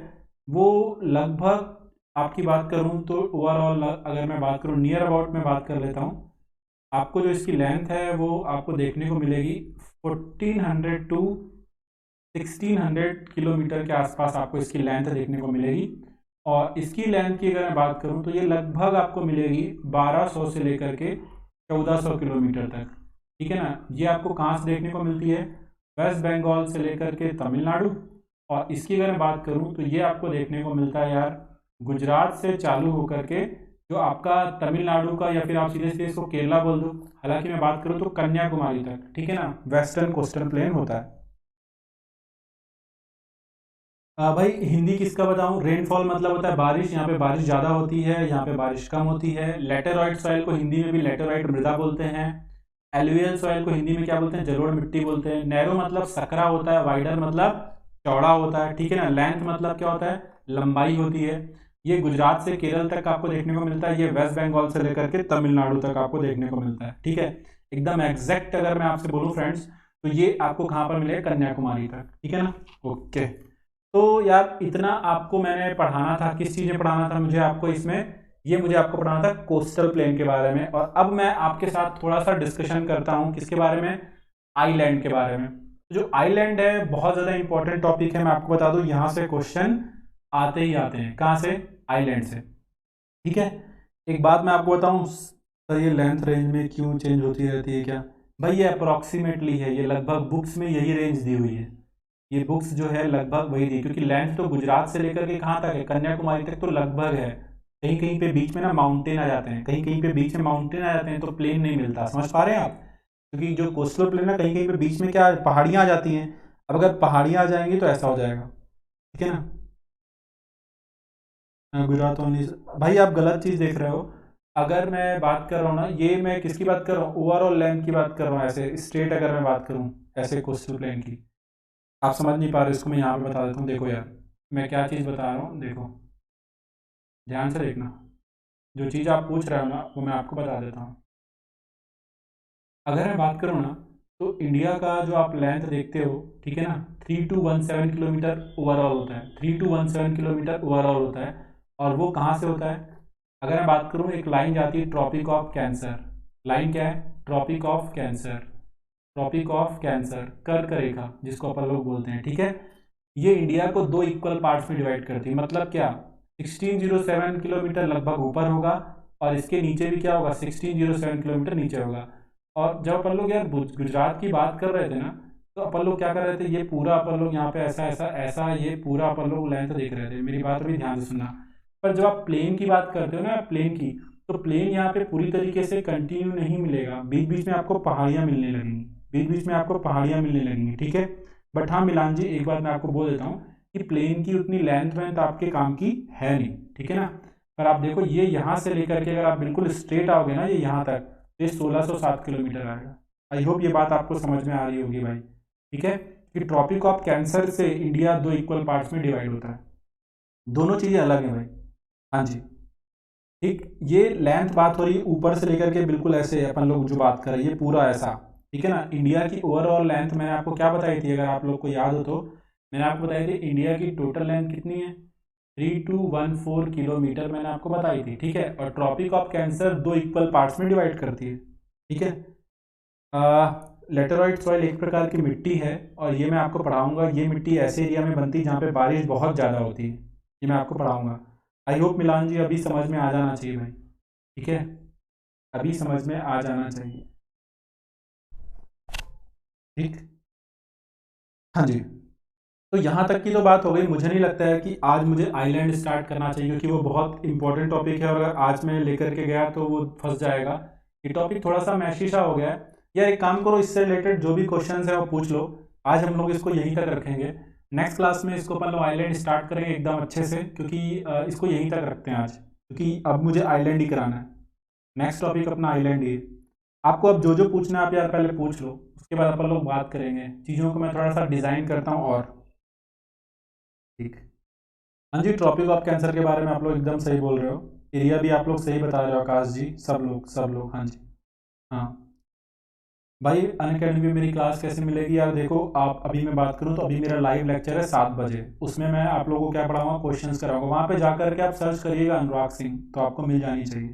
वो लगभग, आपकी बात करूं तो ओवरऑल अगर मैं बात करूं नियर अबाउट में बात कर लेता हूं, आपको जो इसकी लेंथ है वो आपको देखने को मिलेगी 1400 टू 1600 किलोमीटर के आसपास आपको इसकी लेंथ देखने को मिलेगी। और इसकी लेंथ की अगर मैं बात करूं तो ये लगभग आपको मिलेगी 1200 से लेकर के 1400 किलोमीटर तक, ठीक है ना। ये आपको कहाँ से देखने को मिलती है, वेस्ट बंगाल से लेकर के तमिलनाडु। और इसकी अगर मैं बात करूं तो ये आपको देखने को मिलता है यार गुजरात से चालू होकर के जो आपका तमिलनाडु का, या फिर आप सीधे सीधे इसको केरला बोल दो, हालांकि मैं बात करूं तो कन्याकुमारी तक, ठीक है ना, वेस्टर्न कोस्टल प्लेन होता है। भाई हिंदी किसका बताऊं, रेनफॉल मतलब होता है बारिश, यहाँ पे बारिश ज़्यादा होती है, यहाँ पे बारिश कम होती है। लेटेराइट सॉइल को हिंदी में भी लेटेराइट मृदा बोलते हैं। एलुवियल सॉइल को हिंदी में क्या बोलते हैं, जलोढ़ मिट्टी बोलते हैं। नैरो मतलब सकरा होता है, वाइडर मतलब चौड़ा होता है, ठीक है ना। लेंथ मतलब क्या होता है, लंबाई होती है। ये गुजरात से केरल तक आपको देखने को मिलता है, ये वेस्ट बंगाल से लेकर के तमिलनाडु तक आपको देखने को मिलता है, ठीक है। एकदम एग्जैक्ट अगर मैं आपसे बोलूँ फ्रेंड्स, तो ये आपको कहाँ पर मिलेगा, कन्याकुमारी तक, ठीक है ना। ओके, तो यार इतना आपको मैंने पढ़ाना था, किस चीज़ में पढ़ाना था मुझे आपको इसमें, ये मुझे आपको पढ़ाना था कोस्टल प्लेन के बारे में। और अब मैं आपके साथ थोड़ा सा डिस्कशन करता हूँ किसके बारे में, आइलैंड के बारे में। तो जो आइलैंड है बहुत ज़्यादा इंपॉर्टेंट टॉपिक है, मैं आपको बता दूँ यहाँ से क्वेश्चन आते ही आते हैं, कहाँ से, आइलैंड से, ठीक है। एक बात मैं आपको बताऊँ सर, ये लेंथ रेंज में क्यों चेंज होती रहती है क्या, भाई ये अप्रोक्सीमेटली है, ये लगभग बुक्स में यही रेंज दी हुई है, ये बुक्स जो है लगभग वही दी, क्योंकि लेंथ तो गुजरात से लेकर के कहाँ तक है, कन्याकुमारी तक तो लगभग है। कहीं कहीं पे बीच में ना माउंटेन आ जाते हैं, कहीं कहीं पे बीच में माउंटेन आ जाते हैं, तो प्लेन नहीं मिलता, समझ पा रहे हैं आप। क्योंकि जो कोस्टल प्लेन है कहीं कहीं पे बीच में क्या पहाड़ियाँ आ जाती हैं, अब अगर पहाड़ियाँ आ जाएंगी तो ऐसा हो जाएगा, ठीक है ना। गुजरात वाली, भाई आप गलत चीज़ देख रहे हो। अगर मैं बात कर रहा हूँ ना, ये मैं किसकी बात कर रहा हूँ, ओवरऑल लेंथ की बात कर रहा हूँ, ऐसे स्ट्रेट अगर मैं बात करूँ ऐसे कोस्टल प्लेन की। आप समझ नहीं पा रहे, इसको मैं यहाँ पे बता देता हूँ, देखो यार मैं क्या चीज़ बता रहा हूँ, देखो ध्यान से देखना, जो चीज़ आप पूछ रहे हो ना वो मैं आपको बता देता हूँ। अगर मैं बात करूँ ना, तो इंडिया का जो आप लेंथ देखते हो, ठीक है ना, 3217 किलोमीटर ओवरऑल होता है, 3217 किलोमीटर ओवरऑल होता है। और वो कहाँ से होता है, अगर मैं बात करूँ एक लाइन जाती है ट्रॉपिक ऑफ कैंसर, लाइन क्या है, tropic of cancer, tropic of cancer, कर्क रेखा जिसको अपन लोग बोलते हैं, ठीक है। ये इंडिया को दो इक्वल पार्ट्स में डिवाइड करती है, मतलब क्या, 1607 किलोमीटर लगभग ऊपर होगा, और इसके नीचे भी क्या होगा, 1607 किलोमीटर नीचे होगा। और जब अपन लोग यार गुजरात की बात कर रहे थे ना, तो अपन लोग क्या कर रहे थे, ये पूरा अपन लोग यहाँ पे ऐसा ऐसा ऐसा, ये पूरा अपन लोग लेंथ देख रहे थे, मेरी बात भी ध्यान से सुनना। पर जब आप प्लेन की बात करते हो ना, प्लेन की, तो प्लेन यहाँ पे पूरी तरीके से कंटिन्यू नहीं मिलेगा, बीच बीच में आपको पहाड़ियाँ मिलने लगेंगी, बीच बीच में आपको पहाड़ियाँ मिलने लगेंगी, ठीक है। बट हाँ मिलान जी, एक बात मैं आपको बोल देता हूँ कि प्लेन की उतनी लेंथ वेंथ आपके काम की है नहीं, ठीक है ना। पर आप देखो ये यहाँ से लेकर के अगर आप बिल्कुल स्ट्रेट आओगे ना, ये यहाँ तक, ये 1607 किलोमीटर आएगा। आई होप ये बात आपको समझ में आ रही होगी भाई, ठीक है। कि ट्रॉपिक ऑफ कैंसर से इंडिया दो इक्वल पार्ट्स में डिवाइड होता है, दोनों चीज़ें अलग हैं भाई, हाँ जी। ठीक, ये लेंथ बात हो रही है ऊपर से लेकर के बिल्कुल ऐसे अपन लोग जो बात कर रहे हैं, ये पूरा ऐसा, ठीक है ना। इंडिया की ओवरऑल लेंथ मैंने आपको क्या बताई थी, अगर आप लोग को याद हो तो मैंने आपको बताई थी इंडिया की टोटल लेंथ कितनी है, 3214 किलोमीटर मैंने आपको बताई थी, ठीक है। और tropic of cancer 2 equal parts में डिवाइड करती है, ठीक है। लेटेराइट सॉइल एक प्रकार की मिट्टी है, और ये मैं आपको पढ़ाऊंगा। ये मिट्टी ऐसे एरिया में बनती है जहाँ पे बारिश बहुत ज़्यादा होती है, ये मैं आपको पढ़ाऊंगा। आई होप मिलान जी अभी समझ में आ जाना चाहिए भाई, ठीक है, अभी समझ में आ जाना चाहिए, ठीक। हाँ जी। तो यहाँ तक की तो बात हो गई। मुझे नहीं लगता है कि आज मुझे आइलैंड स्टार्ट करना चाहिए, क्योंकि वो बहुत इंपॉर्टेंट टॉपिक है, और अगर आज मैं लेकर के गया तो वो फंस जाएगा। ये टॉपिक थोड़ा सा मैशी सा हो गया है। यार एक काम करो, इससे रिलेटेड जो भी क्वेश्चन है वो पूछ लो। आज हम लोग इसको यहीं तक रखेंगे, नेक्स्ट क्लास में इसको अपन लोग आइलैंड स्टार्ट करेंगे एकदम अच्छे से, क्योंकि इसको यहीं तक रखते हैं आज, क्योंकि अब मुझे आइलैंड ही कराना है। नेक्स्ट टॉपिक अपना आइलैंड ही है। आपको अब जो जो पूछना है आप यार पहले पूछ लो, उसके बाद अपन लोग बात करेंगे चीज़ों को। मैं थोड़ा सा डिज़ाइन करता हूँ, और ठीक। हाँ जी, ट्रॉपिक ऑफ कैंसर के बारे में आप लोग एकदम सही बोल रहे हो। एरिया भी आप लोग सही बता रहे हो आकाश जी, सब लोग, हाँ जी। हाँ भाई, अनअकैडमी में मेरी क्लास कैसे मिलेगी यार, देखो आप, अभी मैं बात करूँ तो अभी मेरा लाइव लेक्चर है 7 बजे, उसमें मैं आप लोगों को क्या पढ़ाऊंगा, क्वेश्चंस कराऊंगा। वहाँ पे जाकर के आप सर्च करिएगा अनुराग सिंह, तो आपको मिल जानी चाहिए,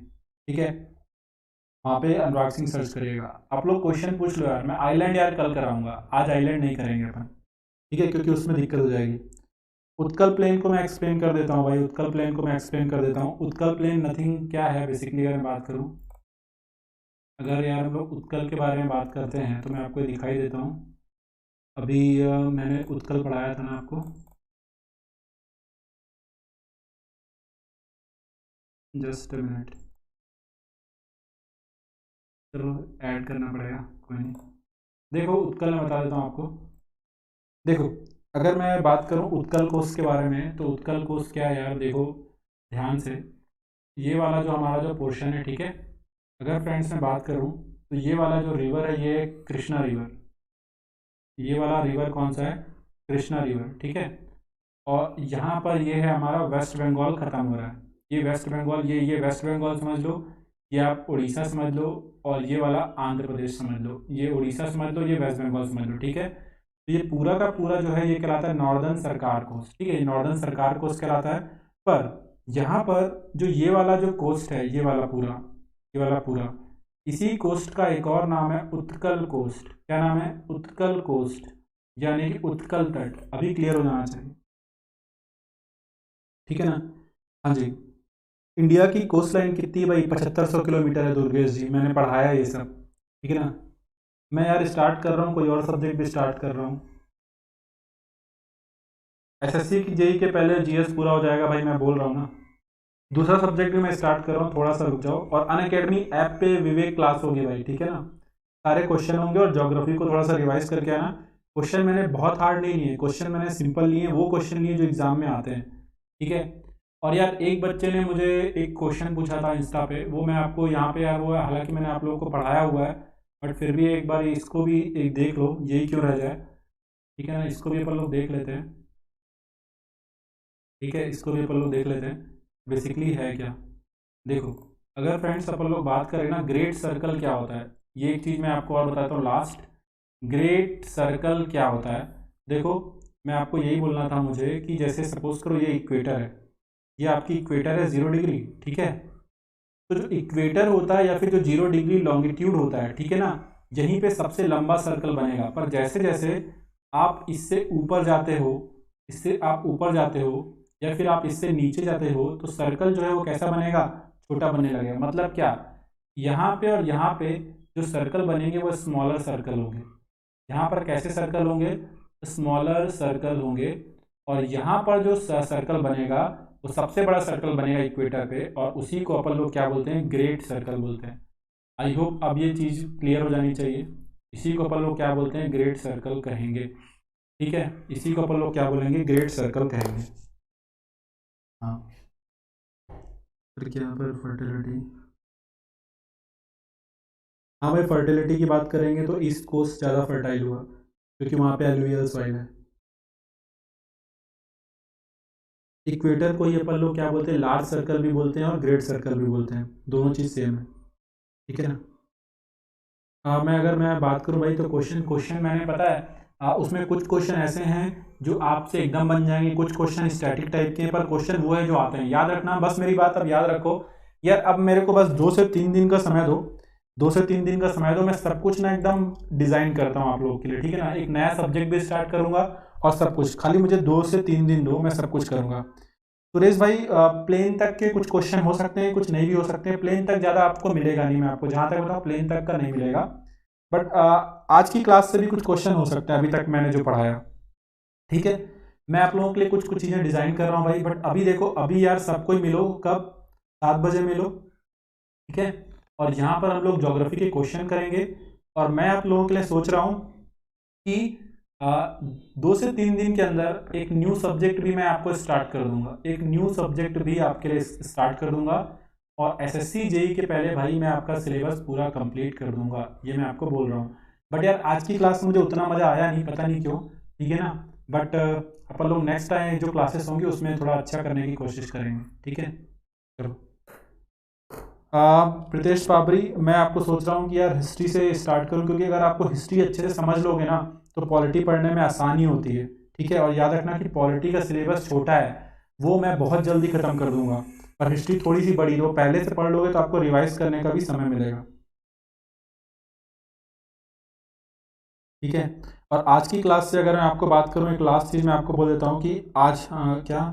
ठीक है। वहाँ पे अनुराग सिंह सर्च करिएगा। आप लोग क्वेश्चन पूछ लो यार। मैं आइलैंड यार कल कराऊंगा, आज आइलैंड नहीं करेंगे अपन, ठीक है, क्योंकि उसमें दिक्कत हो जाएगी। उत्कल प्लेन को मैं एक्सप्लेन कर देता हूँ भाई, उत्कल प्लेन को मैं एक्सप्लेन कर देता हूँ। उत्कल प्लेन नथिंग क्या है बेसिकली, अगर मैं बात करूँ, अगर यार हम लोग उत्कल के बारे में बात करते हैं तो मैं आपको दिखाई देता हूँ। अभी मैंने उत्कल पढ़ाया था ना आपको, जस्ट अ मिनट, चलो ऐड करना पड़ेगा, कोई नहीं। देखो उत्कल मैं बता देता हूँ आपको। देखो, अगर मैं बात करूँ उत्कल कोष के बारे में, तो उत्कल कोष क्या है यार, देखो ध्यान से, ये वाला जो हमारा जो पोर्शन है, ठीक है। अगर फ्रेंड्स मैं बात करूँ तो ये वाला जो रिवर है ये है कृष्णा रिवर। ये वाला रिवर कौन सा है, कृष्णा रिवर, ठीक है। और यहाँ पर ये है हमारा वेस्ट बंगाल खत्म हो रहा है। ये वेस्ट बंगाल, ये वेस्ट बंगाल समझ लो, ये आप उड़ीसा समझ लो, और ये वाला आंध्र प्रदेश समझ लो, ये उड़ीसा समझ लो, ये वेस्ट बंगाल समझ लो, ठीक है। तो ये पूरा का पूरा जो है ये कहलाता है नॉर्दर्न सरकार कोस्ट, ठीक है, ये नॉर्दर्न सरकार कोस्ट कहलाता है। पर यहाँ पर जो ये वाला जो कोस्ट है, ये वाला पूरा, ये वाला पूरा, इसी कोस्ट का एक और नाम है उत्कल कोस्ट। क्या नाम है, उत्कल कोस्ट, यानी कि उत्कल तट। अभी क्लियर हो जाना चाहिए, ठीक है ना। हाँ जी। इंडिया की कोस्ट लाइन कितनी है भाई, 7500 किलोमीटर है दुर्गेश जी, मैंने पढ़ाया ये सब, ठीक है ना। मैं यार स्टार्ट कर रहा हूँ, कोई और सब्जेक्ट भी स्टार्ट कर रहा हूँ। एसएससी की जेई के पहले जीएस पूरा हो जाएगा भाई, मैं बोल रहा हूँ ना। दूसरा सब्जेक्ट भी मैं स्टार्ट कर रहा हूँ, थोड़ा सा रुक जाओ। और अनअकैडमी ऐप पे विवेक क्लास होगी भाई, ठीक है ना। सारे क्वेश्चन होंगे, और ज्योग्राफी को थोड़ा सा रिवाइज करके आना। क्वेश्चन मैंने बहुत हार्ड नहीं लिए, क्वेश्चन मैंने सिंपल लिए, वो क्वेश्चन लिए जो एग्जाम में आते हैं, ठीक है। और यार एक बच्चे ने मुझे एक क्वेश्चन पूछा था इंस्टा पे, वो मैं आपको यहाँ पे यार, वो हालांकि मैंने आप लोगों को पढ़ाया हुआ है, बट फिर भी एक बार इसको भी एक देख लो, यही क्यों रह जाए, ठीक है ना। इसको भी अपन लोग देख लेते हैं, ठीक है, इसको भी अपन लोग देख लेते हैं बेसिकली है क्या। देखो, अगर फ्रेंड्स अपन लोग बात करें ना, ग्रेट सर्कल क्या होता है, ये एक चीज़ मैं आपको और बताता हूँ लास्ट। ग्रेट सर्कल क्या होता है, देखो, मैं आपको यही बोलना था मुझे, कि जैसे सपोज करो ये इक्वेटर है, ये आपकी इक्वेटर है 0 डिग्री, ठीक है। तो जो इक्वेटर होता है, या फिर जो 0 डिग्री लॉन्गिट्यूड होता है, ठीक है ना, यहीं पे सबसे लंबा सर्कल बनेगा। पर जैसे जैसे आप इससे ऊपर जाते हो, इससे आप ऊपर जाते हो, या फिर आप इससे नीचे जाते हो, तो सर्कल जो है वो कैसा बनेगा, छोटा बनने लगेगा। मतलब क्या, यहाँ पे और यहाँ पे जो सर्कल बनेंगे वो स्मॉलर सर्कल होंगे। यहाँ पर कैसे सर्कल होंगे, स्मॉलर सर्कल होंगे। और यहाँ पर जो सर्कल बनेगा वो सबसे बड़ा सर्कल बनेगा इक्वेटर पे, और उसी को अपन लोग क्या बोलते हैं, ग्रेट सर्कल बोलते हैं। आई होप अब ये चीज़ क्लियर हो जानी चाहिए। इसी को अपन लोग क्या बोलते हैं, ग्रेट सर्कल कहेंगे, ठीक है। इसी को अपन लोग क्या बोलेंगे, ग्रेट सर्कल कहेंगे। हाँ, फिर क्या पर फर्टिलिटी, हाँ भाई फर्टिलिटी की बात करेंगे तो ईस्ट कोस्ट ज़्यादा फर्टाइल हुआ, क्योंकि वहाँ पे एलुवियल सॉइल है। इक्वेटर को ही अपन लोग क्या बोलते हैं, लार्ज सर्कल भी बोलते हैं और ग्रेट सर्कल भी बोलते हैं, दोनों चीज़ सेम है, ठीक है ना। मैं बात करूँ भाई तो क्वेश्चन मैंने पता है उसमें कुछ क्वेश्चन ऐसे हैं जो आपसे एकदम बन जाएंगे, कुछ क्वेश्चन स्टैटिक टाइप के हैं, पर क्वेश्चन वो है जो आते हैं। याद रखना, बस मेरी बात अब याद रखो यार। अब मेरे को बस 2 से 3 दिन का समय दो, 2 से 3 दिन का समय दो, मैं सब कुछ ना एकदम डिजाइन करता हूँ आप लोगों के लिए, ठीक है ना। एक नया सब्जेक्ट भी स्टार्ट करूंगा और सब कुछ, खाली मुझे 2 से 3 दिन दो, मैं सब कुछ करूंगा। सुरेश भाई प्लेन तक के कुछ क्वेश्चन हो सकते हैं, कुछ नहीं भी हो सकते हैं। प्लेन तक ज़्यादा आपको मिलेगा नहीं, मैं आपको जहाँ तक बताऊँ प्लेन तक का नहीं मिलेगा। बट आज की क्लास से भी कुछ क्वेश्चन हो सकते हैं अभी तक मैंने जो पढ़ाया, ठीक है। मैं आप लोगों के लिए कुछ कुछ चीज़ें डिज़ाइन कर रहा हूँ भाई। बट अभी देखो, अभी यार सबको ही मिलो, कब? 7 बजे मिलो, ठीक है। और यहाँ पर हम लोग ज्योग्राफी के क्वेश्चन करेंगे। और मैं आप लोगों के लिए सोच रहा हूँ कि 2 से 3 दिन के अंदर एक न्यू सब्जेक्ट भी मैं आपको स्टार्ट कर दूंगा, एक न्यू सब्जेक्ट भी आपके लिए स्टार्ट कर दूंगा। और एसएससी जेई के पहले भाई मैं आपका सिलेबस पूरा कंप्लीट कर दूंगा, ये मैं आपको बोल रहा हूँ। बट यार आज की क्लास में मुझे उतना मज़ा आया नहीं, पता नहीं क्यों, ठीक है ना। बट अपन लोग नेक्स्ट टाइम जो क्लासेस होंगी उसमें थोड़ा अच्छा करने की कोशिश करेंगे, ठीक है। चलो प्रीतेश पाबरी, मैं आपको सोच रहा हूँ कि यार हिस्ट्री से स्टार्ट करूँ, क्योंकि अगर आपको हिस्ट्री अच्छे से समझ लोगे ना तो पॉलिटी पढ़ने में आसानी होती है, ठीक है। और याद रखना कि पॉलिटी का सिलेबस छोटा है, वो मैं बहुत जल्दी ख़त्म कर दूंगा। पर हिस्ट्री थोड़ी सी बड़ी, वो पहले से पढ़ लोगे तो आपको रिवाइज करने का भी समय मिलेगा, ठीक है। और आज की क्लास से अगर मैं आपको बात करूँ, एक लास्ट चीज़ मैं आपको बोल देता हूँ कि आज क्या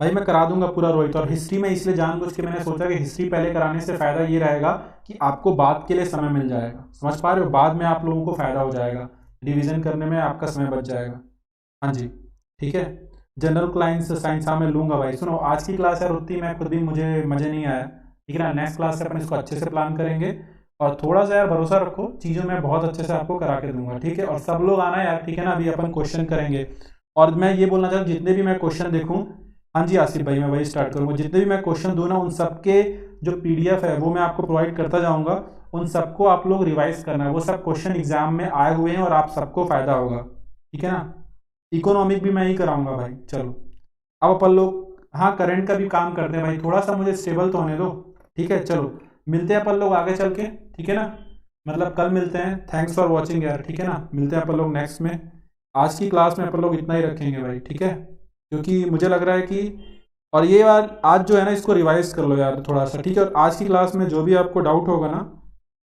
भाई मैं करा दूंगा पूरा रोहित। और हिस्ट्री में इसलिए जानबूझ के मैंने सोचा कि हिस्ट्री पहले कराने से फ़ायदा ये रहेगा कि आपको बाद के लिए समय मिल जाएगा, समझ पा रहे हो, बाद में आप लोगों को फ़ायदा हो जाएगा, रिवीजन करने में आपका समय बच जाएगा। हाँ जी, ठीक है। जनरल क्लाइंस साइंस, हाँ मैं लूंगा भाई। सुनो आज की क्लास यार होती, मैं खुद भी, मुझे मज़े नहीं आया, ठीक है ना। नेक्स्ट क्लास से अपन इसको अच्छे से प्लान करेंगे। और थोड़ा सा यार भरोसा रखो, चीज़ों में बहुत अच्छे से आपको करा के दूंगा, ठीक है। और सब लोग आना यार, ठीक है ना। अभी अपन क्वेश्चन करेंगे। और मैं ये बोलना चाहूँ, जितने भी मैं क्वेश्चन देखूँ, हाँ जी आसिफ भाई, मैं वही स्टार्ट करूँगा। जितने भी मैं क्वेश्चन दूँ ना, उन सबके जो पीडीएफ है वो मैं आपको प्रोवाइड करता जाऊँगा। उन सबको आप लोग रिवाइज करना है, वो सब क्वेश्चन एग्जाम में आए हुए हैं और आप सबको फायदा होगा, ठीक है ना। इकोनॉमिक भी मैं ही कराऊंगा भाई। चलो अब अपन लोग, हाँ करंट का भी काम करते हैं भाई, थोड़ा सा मुझे स्टेबल तो होने दो, ठीक है। चलो मिलते हैं अपन लोग आगे चल के, ठीक है ना। मतलब कल मिलते हैं। थैंक्स फॉर वॉचिंग यार, ठीक है ना। मिलते हैं अपन लोग नेक्स्ट में। आज की क्लास में अपन लोग इतना ही रखेंगे भाई, ठीक है। क्योंकि मुझे लग रहा है कि, और ये बात आज जो है ना, इसको रिवाइज कर लो यार थोड़ा सा, ठीक है। और आज की क्लास में जो भी आपको डाउट होगा ना,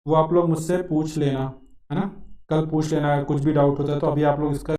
वो आप लोग मुझसे पूछ लेना, है ना। कल पूछ लेना, अगर कुछ भी डाउट होता है तो अभी आप लोग इसका